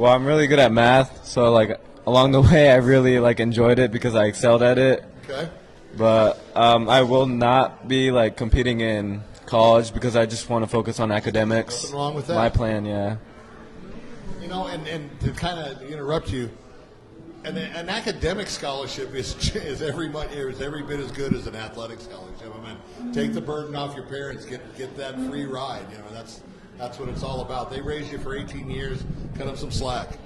I'm really good at math, so like along the way, I really like enjoyed it because I excelled at it. Okay. But I will not be like competing in college because I just want to focus on academics. Nothing wrong with that. My plan, yeah. You know, and to kind of interrupt you, And an academic scholarship is every bit as good as an athletic scholarship. I mean, take the burden off your parents, get that free ride. You know, that's what it's all about. They raised you for 18 years. Cut them some slack.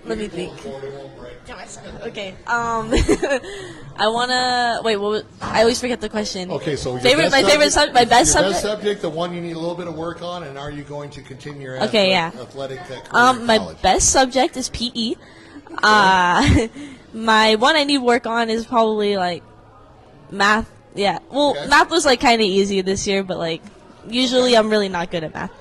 Let me think. Okay. I wanna wait. I always forget the question. Okay, so my best subject. The one you need a little bit of work on, and are you going to continue your athletic career in my college? best subject is PE. My one I need work on is probably like math. Yeah. Well, math was like kind of easy this year, but like usually I'm really not good at math.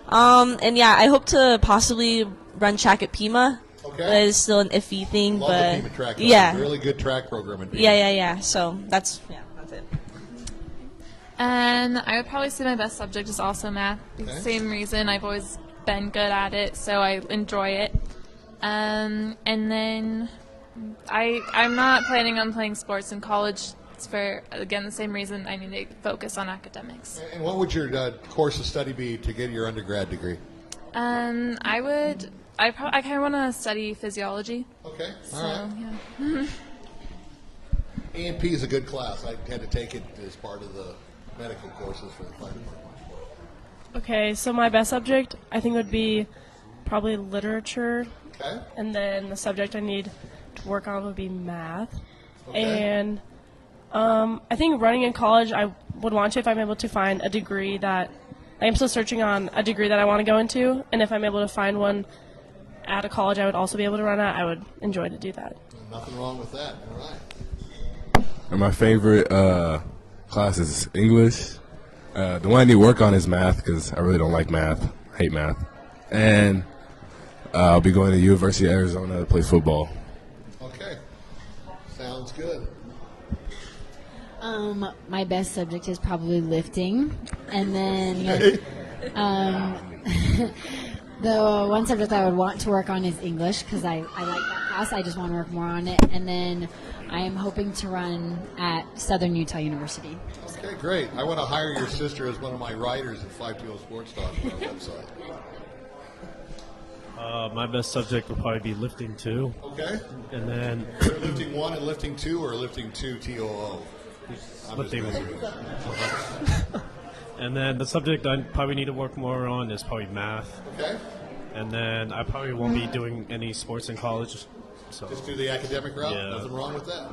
And yeah, I hope to possibly run track at Pima. Okay. That is still an iffy thing, Love but the Pima track. yeah, Really good track program in Pima. yeah. So that's it. And I would probably say my best subject is also math. Okay. Same reason, I've always been good at it, so I enjoy it. And then I'm not planning on playing sports in college. It's for, again, the same reason I need to focus on academics. And what would your course of study be to get your undergrad degree? I kind of want to study physiology. Okay, So, all right. yeah. A&P is a good class. I had to take it as part of the medical courses for the fire department. Okay, so my best subject I think would be probably literature. Okay. And then the subject I need to work on would be math. Okay. And I think running in college, I would want to if I'm able to find a degree that I'm still searching on a degree that I want to go into, and if I'm able to find one at a college I would also be able to run at, I would enjoy to do that. Nothing wrong with that. All right. And my favorite class is English. The one I need to work on is math because I really don't like math. Hate math. And I'll be going to University of Arizona to play football. Okay. Sounds good. My best subject is probably lifting, and then the one subject I would want to work on is English because I like that class. I just want to work more on it, and then I am hoping to run at Southern Utah University. Okay, great. I want to hire your sister as one of my writers at 520 Sports Talk on our website. My best subject would probably be lifting 2. Okay. And then lifting 1 and lifting 2, or lifting 2 TOO? lifting. And then the subject I probably need to work more on is probably math. Okay. And then I probably won't be doing any sports in college. So Just do the academic route? Yeah. Nothing wrong with that.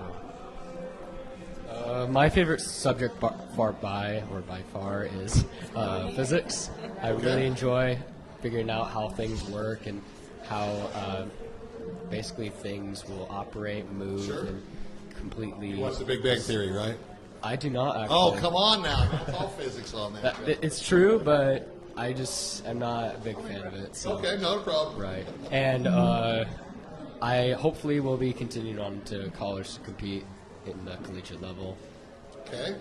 My favorite subject by far is physics. I really enjoy figuring out how things work and how basically things will operate, move, Sure. and completely. You watch The Big Bang Theory, right? I do not actually. Oh, come on now. It's all physics on that. It's true, but I just am not a big fan of it. So. Okay, no problem. Right. And I hopefully will be continuing on to college to compete in the collegiate level. Okay.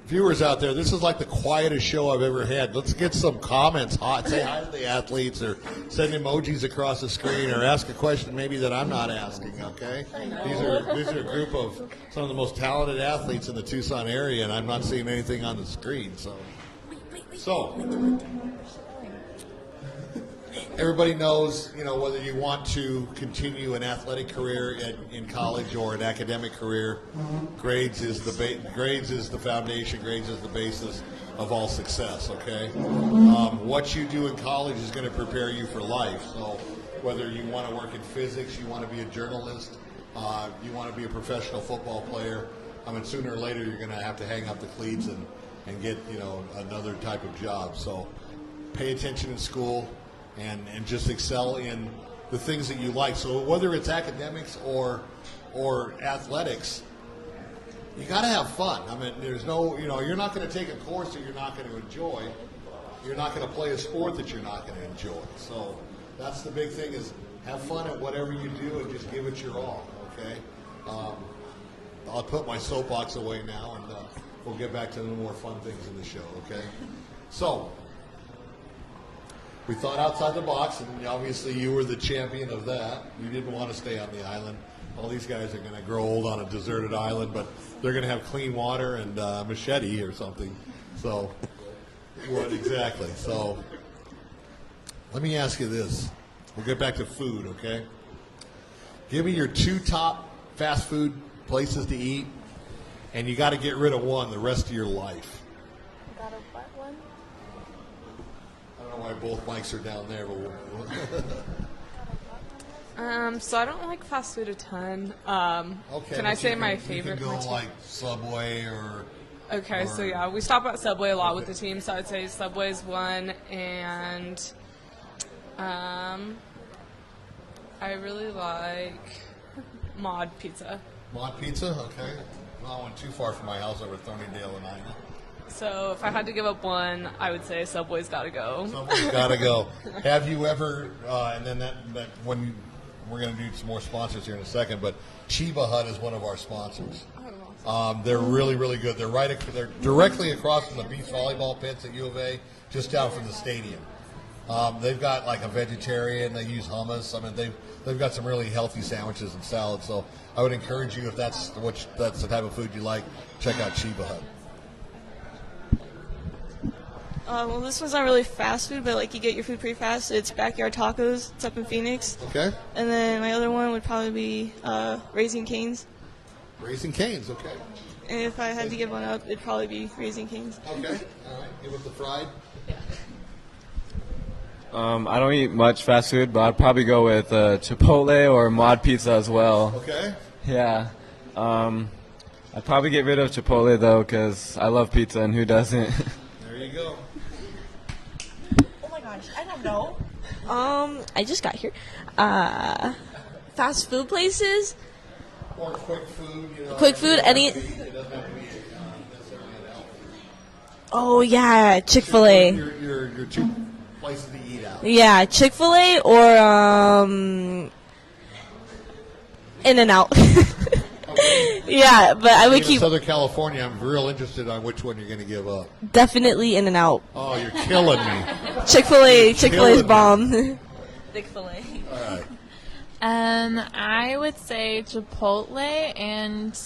Viewers out there, this is like the quietest show I've ever had. Let's get some comments. Say hi to the athletes, or send emojis across the screen, or ask a question maybe that I'm not asking, okay? These are a group of some of the most talented athletes in the Tucson area, and I'm not seeing anything on the screen. So everybody knows, whether you want to continue an athletic career in college or an academic career, grades is the foundation, grades is the basis of all success, okay? What you do in college is going to prepare you for life. So whether you want to work in physics, you want to be a journalist, you want to be a professional football player, sooner or later you're going to have to hang up the cleats and get, another type of job. So pay attention in school. And just excel in the things that you like. So whether it's academics or athletics, you got to have fun. There's no, you're not going to take a course that you're not going to enjoy. You're not going to play a sport that you're not going to enjoy. So that's the big thing, is have fun at whatever you do and just give it your all, okay? I'll put my soapbox away now, and we'll get back to the more fun things in the show, okay? So we thought outside the box, and obviously you were the champion of that. You didn't want to stay on the island. All these guys are going to grow old on a deserted island, but they're going to have clean water and a machete or something. So, what exactly? So, Let me ask you this. We'll get back to food, okay? Give me your 2 top fast food places to eat, and you got to get rid of one the rest of your life. Got a what one? I don't know why both mics are down there, but So I don't like fast food a ton. okay. Can I but say you my can favorite? go my two- like Subway or. Okay, so yeah, we stop at Subway a lot with the team, so I'd say Subway's one, and I really like Mod Pizza. Mod Pizza, okay. Well, I went too far from my house over Thornydale and Ina. So if I had to give up one, I would say Subway's got to go. Subway's got to go. Have you ever, and then that when we're going to do some more sponsors here in a second, but Chiba Hut is one of our sponsors. They're really, really good. They're directly across from the beach volleyball pits at U of A, just down from the stadium. They've got like a vegetarian. They use hummus. I mean, they've got some really healthy sandwiches and salads. So I would encourage you, if that's the type of food you like, check out Chiba Hut. Well, this one's not really fast food, but like you get your food pretty fast. It's Backyard Tacos. It's up in Phoenix. Okay. And then my other one would probably be Raising Cane's. Raising Cane's, okay. And if I had to give one up, it'd probably be Raising Cane's. Okay. All right. Give it the fried. I don't eat much fast food, but I'd probably go with Chipotle or Mod Pizza as well. Okay. Yeah. I'd probably get rid of Chipotle, though, because I love pizza, and who doesn't? There you go. Oh my gosh, I don't know. I just got here. Fast food places. Or quick food. Quick food, any. It doesn't have to be necessarily an outfit. Oh yeah, Chick-fil-A. Your 2 places to eat out. Yeah, Chick-fil-A or In-N-Out. Yeah, but I would Being in keep Southern California, I'm real interested on which one you're going to give up. definitely In-N-Out. Oh, you're killing me. Chick-fil-A, Chick-fil-A's killing me. bomb. Chick-fil-A. All right. I would say Chipotle and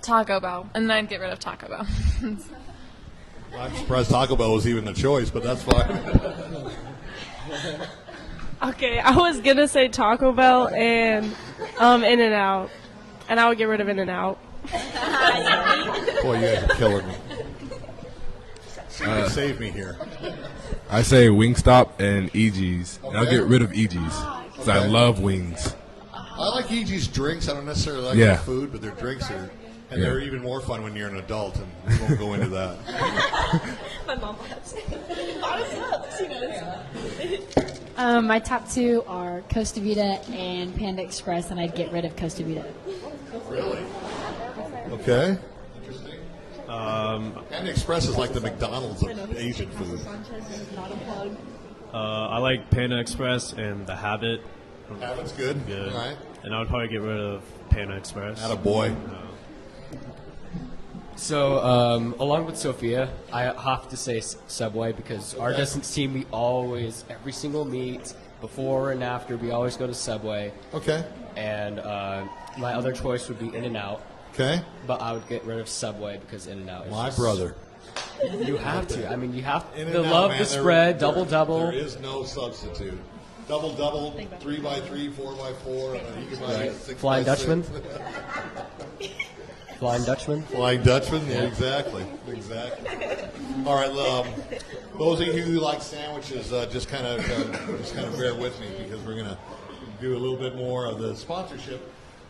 Taco Bell, and then I'd get rid of Taco Bell. I'm surprised Taco Bell was even a choice, but that's fine. Okay, I was gonna say Taco Bell and In-N-Out, and I would get rid of In-N-Out. Boy, you guys are killing me. Save me here. I say Wingstop and EG's. And I'll get rid of EG's because I love wings. I like EG's drinks. I don't necessarily like Yeah. their food, but their drinks are, and they're even more fun when you're an adult, and we won't go into that. My mom has. Honestly, My top 2 are Costa Vida and Panda Express, and I'd get rid of Costa Vida. Really? Okay. Interesting. Panda Express is like the McDonald's of Asian food. I like Panda Express and the Habit. Habit's good. Good. All right. And I would probably get rid of Panda Express. Attaboy. So, along with Sophia, I have to say Subway because our distance team, we always, every single meet, before and after, we always go to Subway. Okay. And my other choice would be In-N-Out, Okay. but I would get rid of Subway because In-N-Out is My just- brother. You have to. I mean, you have to In-N-Out, love man, the spread, double-double. There is no substitute. Double, 3x3, 4x4. You can buy Right. 6x6. Flying Dutchman? Flying Dutchman? Flying Dutchman? Yeah, exactly. All right, those of you who like sandwiches, just kind of bear with me because we're going to do a little bit more of the sponsorship.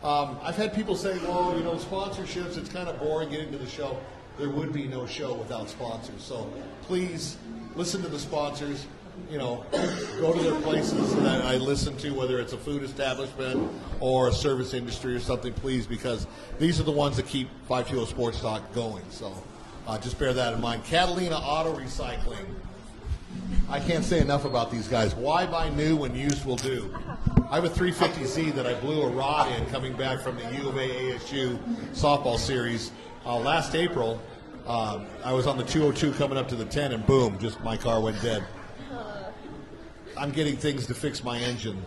I've had people say, well, sponsorships, it's kind of boring getting to the show. There would be no show without sponsors. So please listen to the sponsors. Go to their places that I listen to, whether it's a food establishment or a service industry or something, please, because these are the ones that keep 520 Sports Talk going. So just bear that in mind. Catalina Auto Recycling. I can't say enough about these guys. Why buy new when used will do? I have a 350Z that I blew a rod in coming back from the U of A ASU softball series last April. I was on the 202 coming up to the 10, and boom, just my car went dead. I'm getting things to fix my engine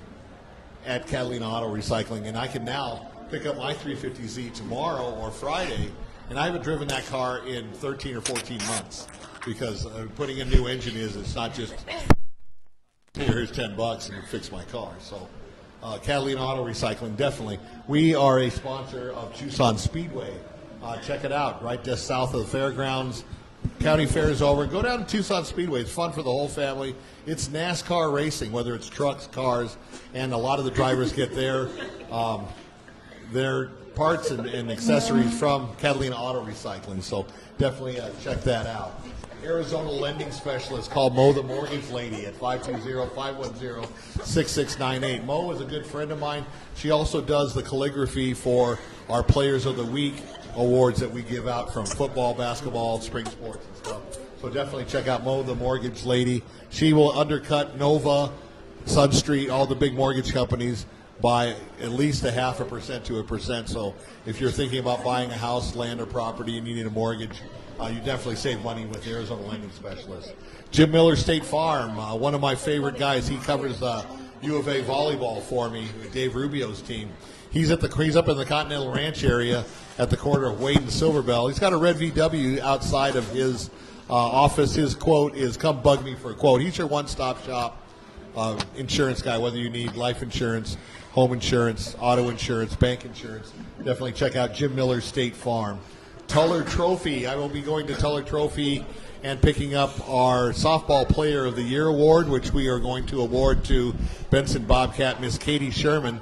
at Catalina Auto Recycling, and I can now pick up my 350Z tomorrow or Friday, and I haven't driven that car in 13 or 14 months because putting a new engine it's not just here's $10 and fix my car. So Catalina Auto Recycling, definitely. We are a sponsor of Tucson Speedway. Check it out, right just south of the fairgrounds. County Fair is over. Go down to Tucson Speedway. It's fun for the whole family. It's NASCAR racing, whether it's trucks, cars, and a lot of the drivers get their parts and accessories from Catalina Auto Recycling. So definitely check that out. Arizona lending specialist, call Mo the Mortgage Lady at 520-510-6698. Mo is a good friend of mine. She also does the calligraphy for our Players of the Week awards that we give out from football, basketball, spring sports and stuff. So definitely check out Mo the Mortgage Lady. She will undercut Nova, Sun Street, all the big mortgage companies by at least 0.5% to 1%. So if you're thinking about buying a house, land, or property and you need a mortgage, you definitely save money with the Arizona Lending Specialist. Jim Miller, State Farm, one of my favorite guys. He covers U of A volleyball for me, Dave Rubio's team. He's up in the Continental Ranch area at the corner of Wade and Silverbell. He's got a red VW outside of his office. His quote is, "Come bug me for a quote." He's your one-stop shop insurance guy, whether you need life insurance, home insurance, auto insurance, bank insurance. Definitely check out Jim Miller, State Farm. Tuller Trophy. I will be going to Tuller Trophy and picking up our Softball Player of the Year award, which we are going to award to Benson Bobcat, Miss Katie Sherman.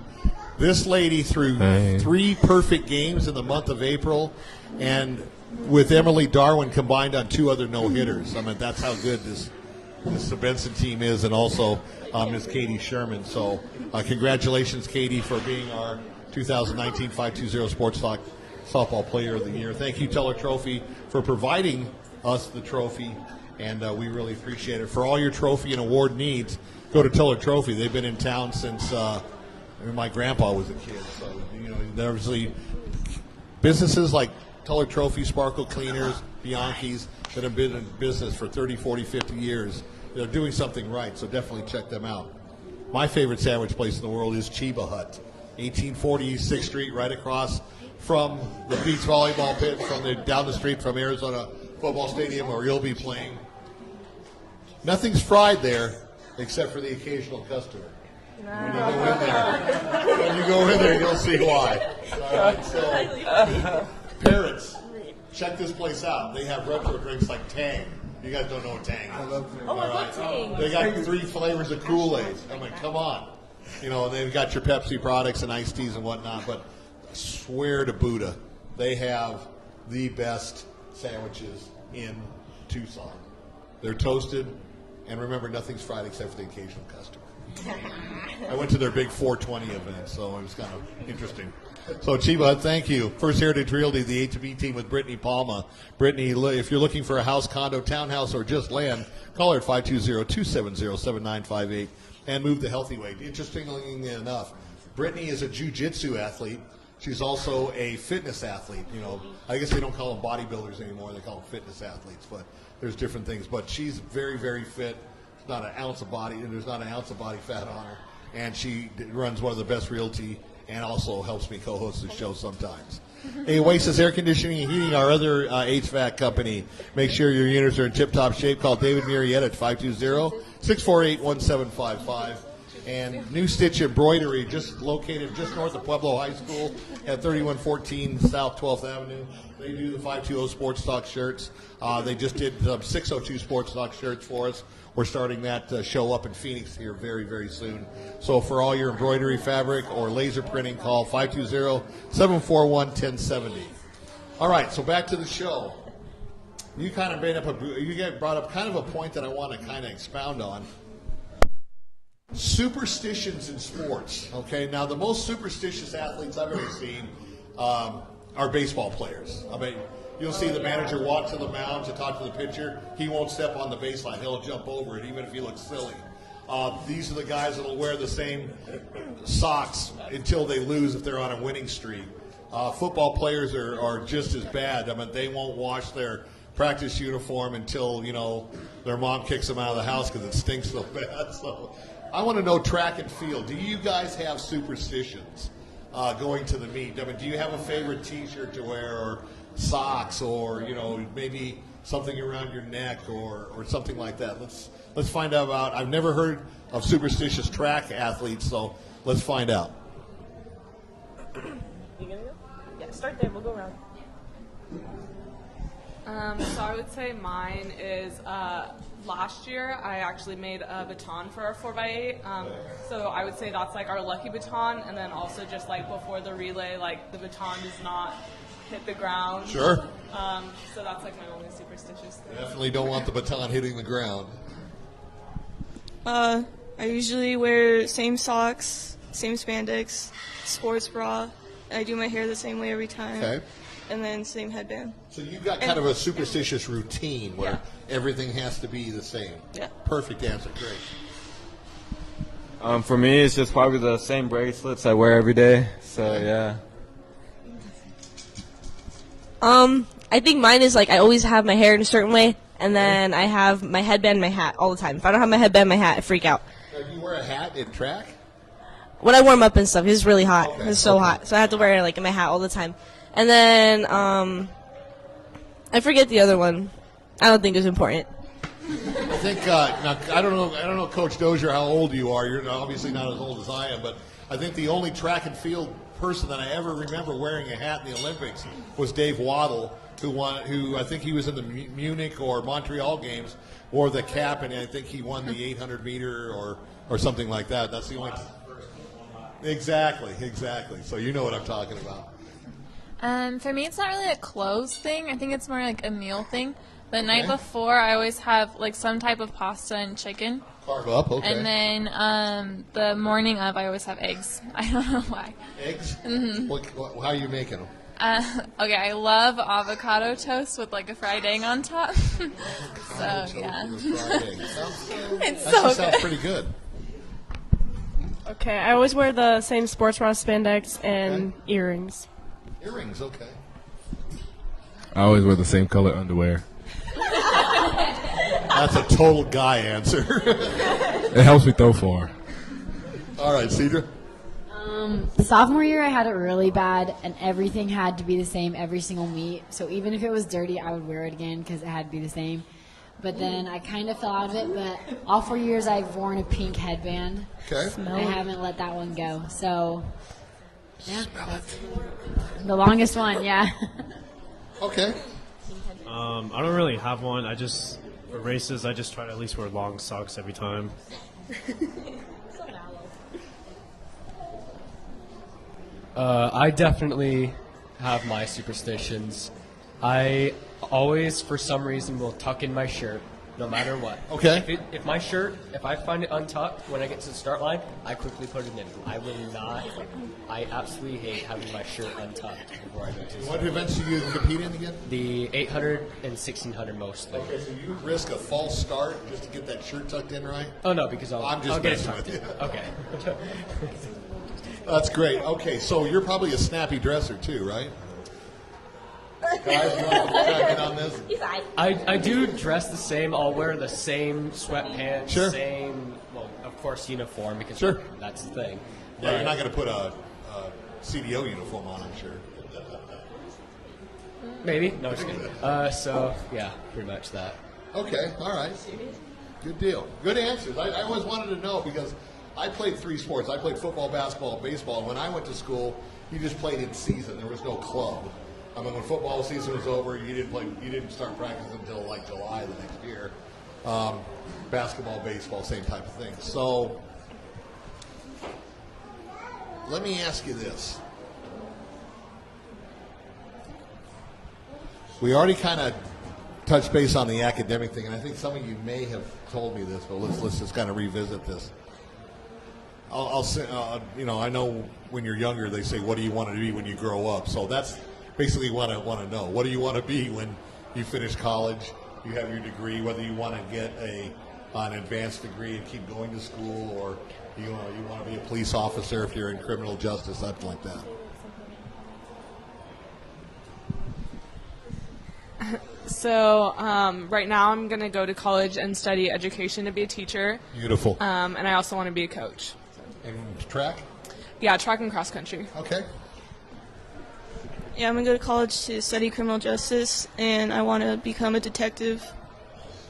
This lady threw 3 perfect games in the month of April, and with Emily Darwin combined on 2 other no-hitters. I mean, that's how good this Benson team is, and also Miss Katie Sherman. So congratulations, Katie, for being our 2019 520 Sports Talk Softball Player of the Year. Thank you, Teller Trophy, for providing us the trophy, and we really appreciate it. For all your trophy and award needs, go to Teller Trophy. They've been in town since my grandpa was a kid. So, there's businesses like Teller Trophy, Sparkle Cleaners, Bianchis, that have been in business for 30, 40, 50 years. They're doing something right, so definitely check them out. My favorite sandwich place in the world is Chiba Hut, 1840 East 6th Street, right across from the beach volleyball pit, down the street from Arizona Football Stadium, where you'll be playing. Nothing's fried there except for the occasional customer. When you go in there, you'll see why. All right, so parents, check this place out. They have retro drinks like Tang. You guys don't know what Tang is. Oh, I love Tang. They got 3 flavors of Kool-Aid. I'm like, come on. They've got your Pepsi products and iced teas and whatnot, but I swear to Buddha, they have the best sandwiches in Tucson. They're toasted, and remember, nothing's fried except for the occasional customer. I went to their big 420 event, so it was kind of interesting. So, Chiba, thank you. First Heritage Realty, the A-to-B team with Brittany Palma. Brittany, if you're looking for a house, condo, townhouse, or just land, call her at 520-270-7958 and move the healthy way. Interestingly enough, Brittany is a jiu-jitsu athlete. She's also a fitness athlete. I guess they don't call them bodybuilders anymore. They call them fitness athletes, but there's different things. But she's very, very fit. There's not an ounce of body fat on her. And she runs one of the best realty and also helps me co-host the show sometimes. Hey, Oasis Air Conditioning and Heating, our other HVAC company. Make sure your units are in tip-top shape. Call David Murietta at 520-648-1755. And New Stitch Embroidery, located just north of Pueblo High School at 3114 South 12th Avenue. They do the 520 Sports Talk shirts. They just did 602 Sports Talk shirts for us. We're starting that show up in Phoenix here very, very soon. So for all your embroidery, fabric, or laser printing, call 520-741-1070. All right, so back to the show. You brought up kind of a point that I want to kind of expound on. Superstitions in sports. Okay, now the most superstitious athletes I've ever seen are baseball players. I mean, you'll see the manager walk to the mound to talk to the pitcher. He won't step on the baseline. He'll jump over it, even if he looks silly. These are the guys that will wear the same socks until they lose if they're on a winning streak. Football players are just as bad. I mean, they won't wash their practice uniform until, their mom kicks them out of the house because it stinks so bad. So I want to know track and field. Do you guys have superstitions going to the meet? I mean, do you have a favorite T-shirt to wear or socks or, maybe something around your neck or something like that. Let's find out about. I've never heard of superstitious track athletes, so let's find out. You gonna go? Yeah, start there. We'll go around. So I would say mine is last year I actually made a baton for our 4x8. So I would say that's like our lucky baton, and then also just like before the relay, like the baton does not hit the ground. Sure. So that's like my only superstitious thing. Definitely don't want the baton hitting the ground. I usually wear same socks, same spandex, sports bra, and I do my hair the same way every time. Okay. And then same headband. So you've got kind of a superstitious routine where everything has to be the same. Yeah. Perfect answer. Great. For me, it's just probably the same bracelets I wear every day. So yeah. I think mine is like I always have my hair in a certain way, and then I have my headband and my hat all the time. If I don't have my headband and my hat, I freak out. Now, do you wear a hat in track? When I warm up and stuff, it's really hot. Okay, It's so hot. So I have to wear like my hat all the time. And then I forget the other one. I don't think it's important. I think now I don't know, Coach Dozier, how old you are. You're obviously not as old as I am, but I think the only track and field person that I ever remember wearing a hat in the Olympics was Dave Waddle, who I think he was in the Munich or Montreal games, wore the cap, and I think he won the 800 meter or something like that. That's the only. Exactly. So you know what I'm talking about. For me, it's not really a clothes thing. I think it's more like a meal thing. The night before, I always have like some type of pasta and chicken. Carve up, okay. And then the morning of, I always have eggs. I don't know why. Eggs? Mm-hmm. How are you making them? Okay, I love avocado toast with like a fried egg on top. So yeah, it's so That sounds pretty good. Okay, I always wear the same sports bra, spandex, and earrings. Earrings, okay. I always wear the same color underwear. That's a total guy answer. It helps me throw far. All right, Cedra. Sophomore year, I had it really bad, and everything had to be the same every single meet. So even if it was dirty, I would wear it again because it had to be the same. But then I kind of fell out of it. But all 4 years, I've worn a pink headband. Okay. I haven't let that one go. So, yeah, that's the longest one. Yeah. Okay. I don't really have one. For races, I just try to at least wear long socks every time. I definitely have my superstitions. I always, for some reason, will tuck in my shirt, no matter what. Okay. If my shirt, if I find it untucked when I get to the start line, I quickly put it in. I will not. I absolutely hate having my shirt untucked before I go to the What start. events do you compete in again? The 800 and 1600 mostly. Okay, so you risk a false start just to get that shirt tucked in right? Oh no, because I'm just I'll get it messing tucked with in. you. Okay. That's great. Okay, so you're probably a snappy dresser too, right? Guys, you want to check in on this? I do dress the same. I'll wear the same sweatpants, Sure. same, well, of course, uniform because Sure. that's the thing. Yeah, you're not going to put a CDO uniform on, I'm sure. Maybe. No, just kidding. So, yeah, pretty much that. Okay, all right. Good deal. Good answers. I always wanted to know because I played 3 sports. I played football, basketball, and baseball. And when I went to school, you just played in season. There was no club. I mean, when football season was over, you didn't start practicing until like July the next year. Basketball, baseball, same type of thing. So let me ask you this. We already kind of touched base on the academic thing, and I think some of you may have told me this, but let's just kind of revisit this. I'll say, I know when you're younger, they say, "What do you want to be when you grow up?" So that's basically what I want to know. What do you want to be when you finish college? You have your degree, whether you want to get an advanced degree and keep going to school, or you want to be a police officer if you're in criminal justice, something like that. So right now I'm going to go to college and study education to be a teacher. Beautiful. And I also want to be a coach. And track? Yeah, track and cross country. Okay. Yeah, I'm going to go to college to study criminal justice, and I want to become a detective.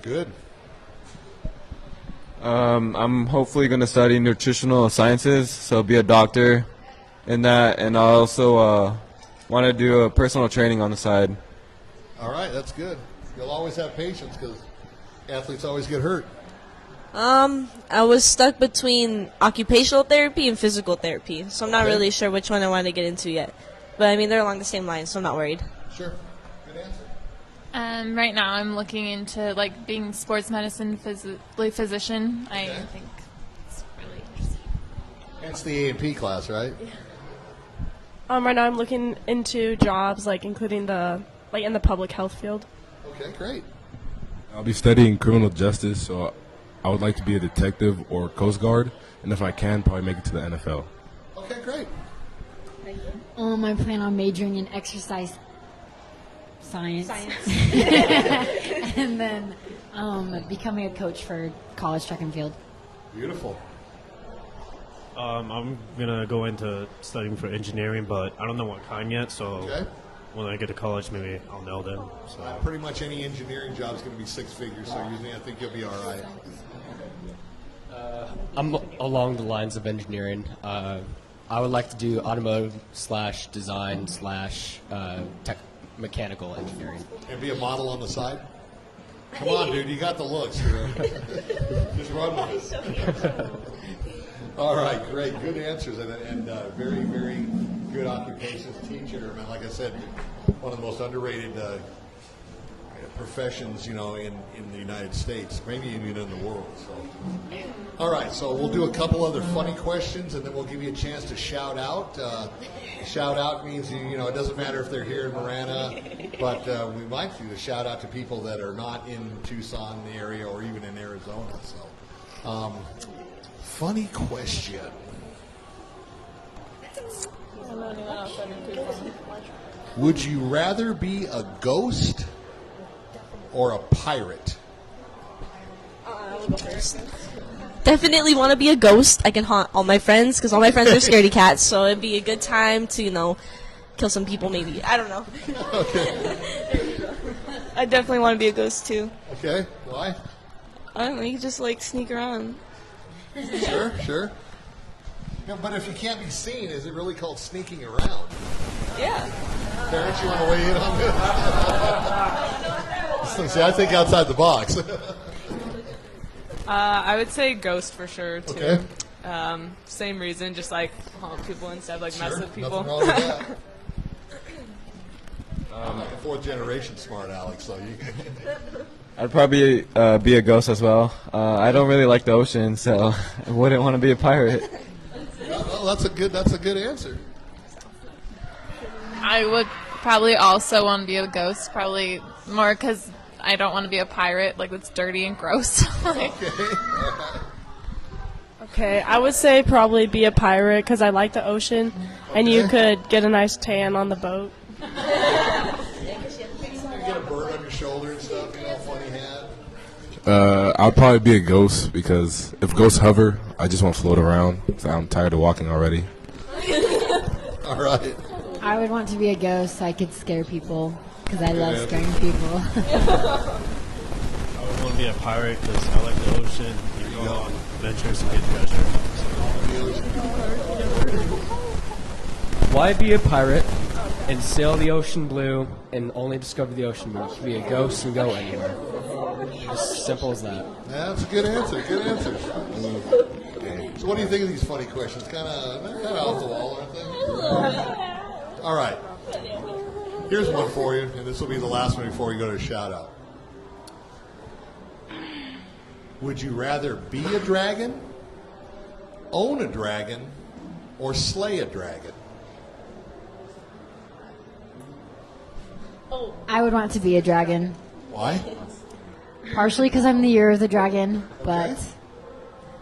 Good. I'm hopefully going to study nutritional sciences, so be a doctor in that, and I also want to do a personal training on the side. All right, that's good. You'll always have patience because athletes always get hurt. I was stuck between occupational therapy and physical therapy, so I'm not really sure which one I want to get into yet. But I mean, they're along the same lines, so I'm not worried. Sure. Good answer. Right now, I'm looking into like being sports medicine physician. I think it's really interesting. Hence the A&P class, right? Right now I'm looking into jobs like including in the public health field. Okay, great. I'll be studying criminal justice, so I would like to be a detective or Coast Guard, and if I can, probably make it to the NFL. Okay, great. I plan on majoring in exercise science. And then becoming a coach for college track and field. Beautiful. I'm gonna go into studying for engineering, but I don't know what kind yet. So when I get to college, maybe I'll know them. So Pretty much any engineering job is going to be six figures, so usually I think you'll be all right. I'm along the lines of engineering. I would like to do automotive /design / mechanical engineering. And be a model on the side? Come on, dude, you got the looks. Just run with it. All right, great. Good answers and very, very good occupations. Teacher, man, like I said, one of the most underrated professions, in the United States, maybe even in the world. So, all right, so we'll do a couple other funny questions, and then we'll give you a chance to shout out. Shout out means it doesn't matter if they're here in Marana, but we might do a shout out to people that are not in Tucson, the area, or even in Arizona. So, funny question. Would you rather be a ghost or a pirate? Definitely want to be a ghost. I can haunt all my friends because all my friends are scaredy cats, so it'd be a good time to, kill some people maybe. I don't know. Okay. I definitely want to be a ghost too. Okay. Why? I don't know. You can just sneak around. Sure. Yeah, but if you can't be seen, is it really called sneaking around? Yeah. Parents, you want to weigh in on this? See, I think outside the box. I would say ghost for sure too. Okay. Same reason, just haunt people instead, mess with people. Nothing wrong with that. I'm like a fourth generation smart Alex, so you. I'd probably be a ghost as well. I don't really like the ocean, so I wouldn't want to be a pirate. Well, that's a good answer. I would probably also want to be a ghost, probably more because I don't want to be a pirate. It's dirty and gross. Okay, I would say probably be a pirate because I like the ocean, and you could get a nice tan on the boat. You get a bird on your shoulder and stuff, funny hat. I'll probably be a ghost because if ghosts hover, I just want to float around. So I'm tired of walking already. All right. I would want to be a ghost so I could scare people because I love scaring people. I would want to be a pirate because I like the ocean. You can go on adventures and get treasure. Why be a pirate and sail the ocean blue and only discover the ocean blue? You can be a ghost and go anywhere. As simple as that. Yeah, that's a good answer. Good answer. So, what do you think of these funny questions? Kind of off the wall, aren't they? All right. Here's one for you, and this will be the last one before we go to shout out. Would you rather be a dragon, own a dragon, or slay a dragon? I would want to be a dragon. Why? Partially because I'm the year of the dragon, but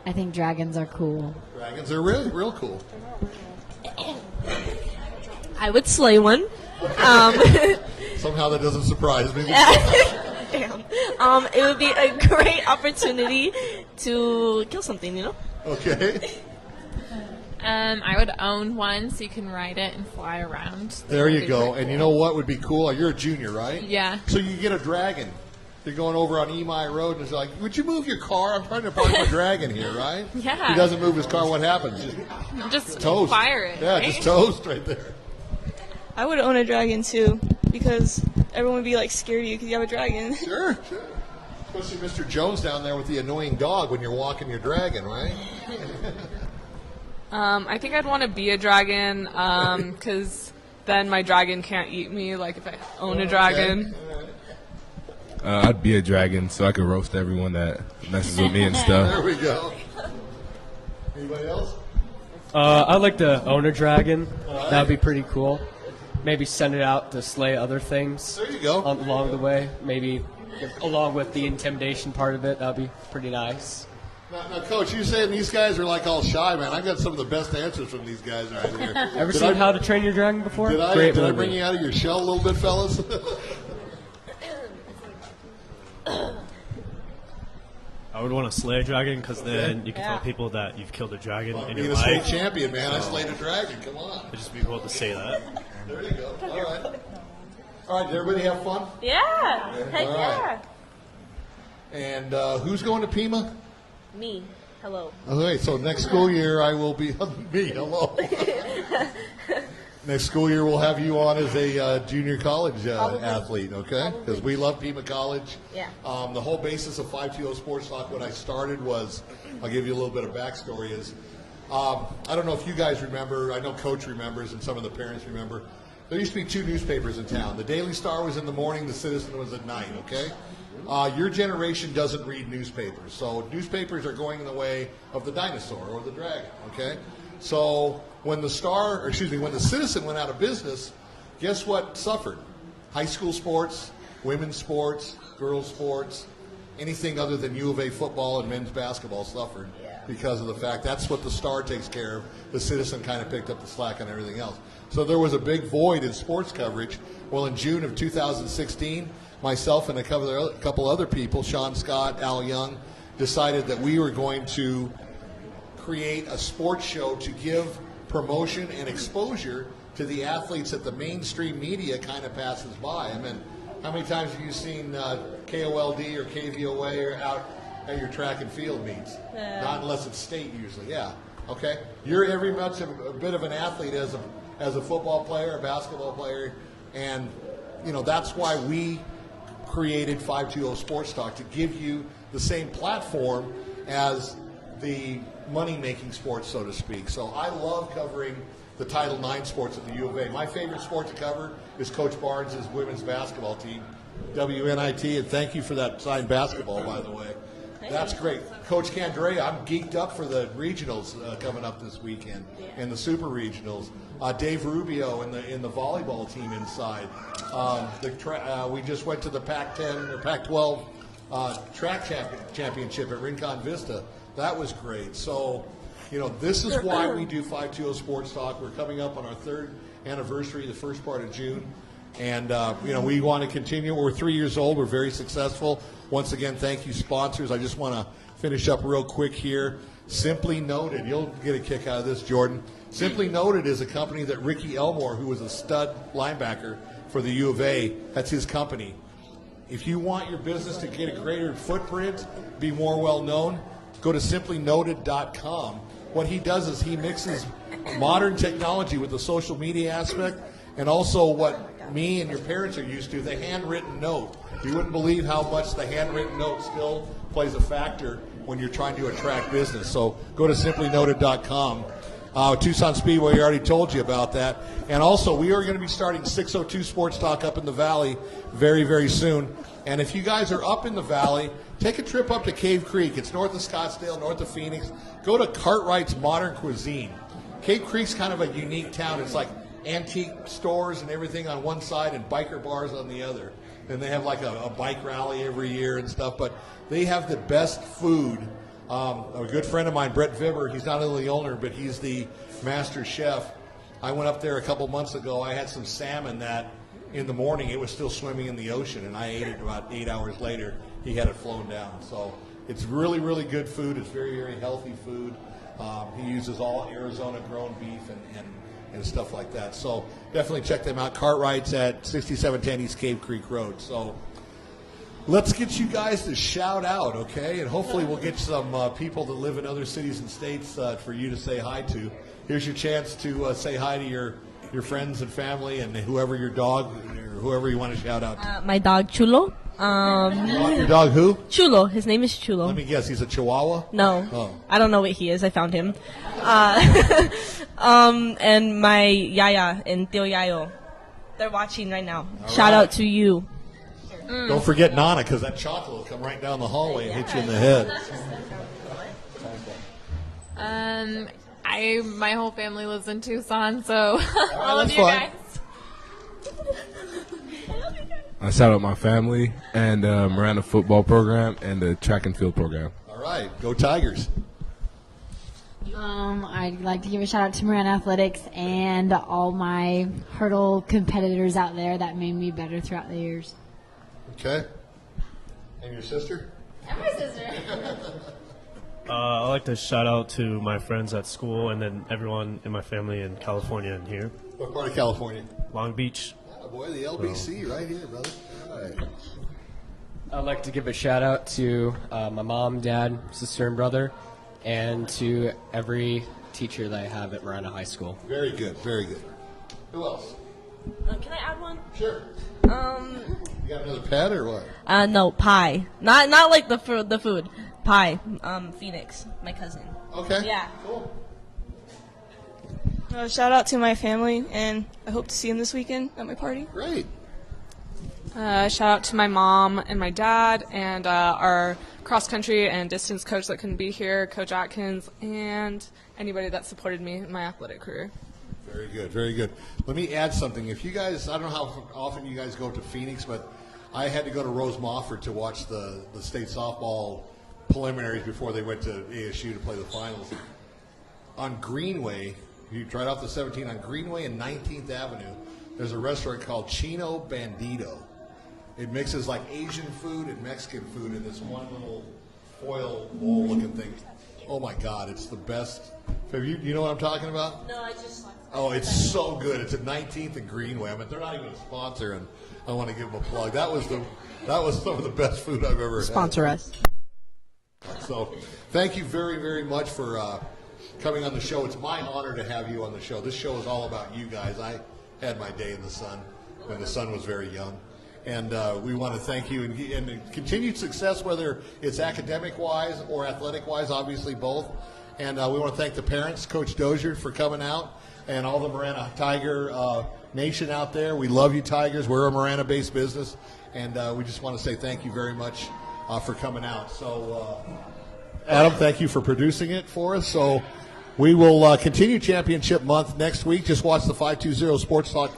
I think dragons are cool. Dragons are really real cool. I would slay one. Somehow that doesn't surprise me. Damn. It would be a great opportunity to kill something, Okay. I would own one so you can ride it and fly around. There you That'd be go. pretty And you cool. know what would be cool? You're a junior, right? Yeah. So you get a dragon. You're going over on Emai Road, and it's like, would you move your car? I'm trying to park my dragon here, right? Yeah. He doesn't move his car. What happens? Just Toast. fire it. Yeah, right? just toast right there. I would own a dragon too because everyone would be like scared of you because you have a dragon. Sure. Especially Mr. Jones down there with the annoying dog when you're walking your dragon, right? I think I'd want to be a dragon because then my dragon can't eat me. Like if I own a dragon. I'd be a dragon so I could roast everyone that messes with me and stuff. There we go. Anybody else? I'd like to own a dragon. That'd be pretty cool. Maybe send it out to slay other things. There you go. Along the way, maybe along with the intimidation part of it, that'd be pretty nice. Now, Coach, you saying these guys are like all shy, man. I got some of the best answers from these guys right here. Ever seen How to Train Your Dragon before? Did I movie. bring you out of your shell a little bit, fellas? I would want to slay a dragon because then you can tell people that you've killed a dragon in Being your a state life. champion, man. I slayed a dragon. Come on. It'd just be cool to say that. There you go. All right. All right, did everybody have fun? Yeah. Heck All yeah. right. And who's going to Pima? Me. Hello. Okay, so next school year I will be me. Hello. Next school year we'll have you on as a junior college athlete, okay? Because we love Pima College. Yeah. The whole basis of 520 Sports Talk when I started was, I'll give you a little bit of backstory, is I don't know if you guys remember, I know Coach remembers and some of the parents remember, there used to be two newspapers in town. The Daily Star was in the morning, the Citizen was at night, okay? Your generation doesn't read newspapers, so newspapers are going in the way of the dinosaur or the dragon, okay? So when the Citizen went out of business, guess what suffered? High school sports, women's sports, girls' sports, anything other than U of A football and men's basketball suffered because of the fact that's what the Star takes care of. The Citizen kind of picked up the slack on everything else. So there was a big void in sports coverage. Well, in June of 2016, myself and a couple other people, Sean Scott, Al Young, decided that we were going to create a sports show to give promotion and exposure to the athletes that the mainstream media kind of passes by. I mean, how many times have you seen KOLD or KVOA or out at your track and field meets? Not unless it's state usually, yeah. Okay? You're every much a bit of an athlete as a football player, a basketball player, and you know that's why we created 520 Sports Talk, to give you the same platform as the money-making sports, so to speak. So I love covering the Title IX sports at the U of A. My favorite sport to cover is Coach Barnes' women's basketball team, WNIT, and thank you for that signed basketball, by the way. That's great. Coach Candrea, I'm geeked up for the regionals coming up this weekend and the super regionals. Dave Rubio in the volleyball team inside. We just went to the Pac-10 or Pac-12 track championship at Rincon Vista. That was great. So, you know, this is why we do 520 Sports Talk. We're coming up on our third anniversary, the first part of June. And, you know, we want to continue. We're 3 years old. We're very successful. Once again, thank you, sponsors. I just want to finish up real quick here. Simply Noted. You'll get a kick out of this, Jordan. Simply Noted is a company that Ricky Elmore, who was a stud linebacker for the U of A, that's his company. If you want your business to get a greater footprint, be more well-known, go to simplynoted.com. What he does is he mixes modern technology with the social media aspect and also what me and your parents are used to, the handwritten note. You wouldn't believe how much the handwritten note still plays a factor when you're trying to attract business. So go to simplynoted.com. Tucson Speedway, I already told you about that. And also, we are going to be starting 602 Sports Talk up in the Valley very, very soon. And if you guys are up in the Valley, take a trip up to Cave Creek. It's north of Scottsdale, north of Phoenix. Go to Cartwright's Modern Cuisine. Cave Creek's kind of a unique town. It's like antique stores and everything on one side and biker bars on the other. And they have like a bike rally every year and stuff. But they have the best food. A good friend of mine, Brett Vibber, he's not only the owner, but he's the master chef. I went up there a couple months ago. I had some salmon that in the morning it was still swimming in the ocean, and I ate it about 8 hours later. He had it flown down. So it's really, really good food. It's very, very healthy food. He uses all Arizona-grown beef and stuff like that. So definitely check them out. Cartwright's at 6710 East Cave Creek Road. So let's get you guys to shout out, okay? And hopefully we'll get some people that live in other cities and states for you to say hi to. Here's your chance to say hi to your friends and family and whoever your dog or whoever you want to shout out to. My dog Chulo. Your dog who? Chulo. His name is Chulo. Let me guess. He's a Chihuahua? No. Oh. I don't know what he is. I found him. And my Yaya and Tio Yayo. They're watching right now. Shout out to you. Don't forget Nana, because that chocolate will come right down the hallway and hit you in the head. My whole family lives in Tucson, so all of that's you fine. guys. I shout out my family and Marana football program and the track and field program. All right. Go Tigers. I'd like to give a shout out to Marana Athletics and all my hurdle competitors out there that made me better throughout the years. Okay. And your sister? And my sister. I'd like to shout out to my friends at school and then everyone in my family in California and here. What part of California? Long Beach. Oh, boy, the LBC right here, brother. All right. I'd like to give a shout out to my mom, dad, sister, and brother, and to every teacher that I have at Marana High School. Very good, very good. Who else? Can I add one? Sure. You got another pet or what? No, pie. Not like the food. Pie. Phoenix, my cousin. Okay. Yeah. Cool. Shout out to my family, and I hope to see them this weekend at my party. Great. Shout out to my mom and my dad and our cross country and distance coach that couldn't be here, Coach Atkins, and anybody that supported me in my athletic career. Very good, very good. Let me add something. If you guys, I don't know how often you guys go to Phoenix, but I had to go to Rose Mofford to watch the state softball preliminaries before they went to ASU to play the finals. On Greenway, you right off the 17 on Greenway and 19th Avenue, there's a restaurant called Chino Bandito. It mixes like Asian food and Mexican food in this one little foil bowl looking thing. Oh my God, it's the best. Have you know what I'm talking about? No, I just. Oh, it's so good. It's at 19th and Greenway. I mean, they're not even a sponsor, and I want to give them a plug. That was some of the best food I've ever had. Sponsor us. So, thank you very, very much for coming on the show. It's my honor to have you on the show. This show is all about you guys. I had my day in the sun when the sun was very young. And we want to thank you and continued success, whether it's academic-wise or athletic-wise, obviously both. And we want to thank the parents, Coach Dozier, for coming out, and all the Marana Tiger Nation out there. We love you, Tigers. We're a Marana-based business, and we just want to say thank you very much for coming out. So, Adam, thank you for producing it for us. So we will continue Championship Month next week. Just watch the 520 Sports Talk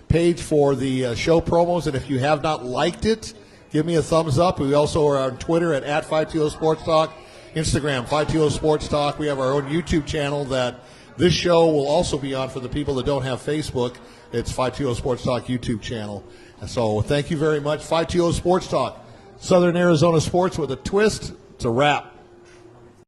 page for the show promos, and if you have not liked it, give me a thumbs up. We also are on Twitter at 520 Sports Talk, Instagram 520 Sports Talk. We have our own YouTube channel that this show will also be on for the people that don't have Facebook. It's 520 Sports Talk YouTube channel. And so thank you very much. 520 Sports Talk, Southern Arizona sports with a twist. It's a wrap.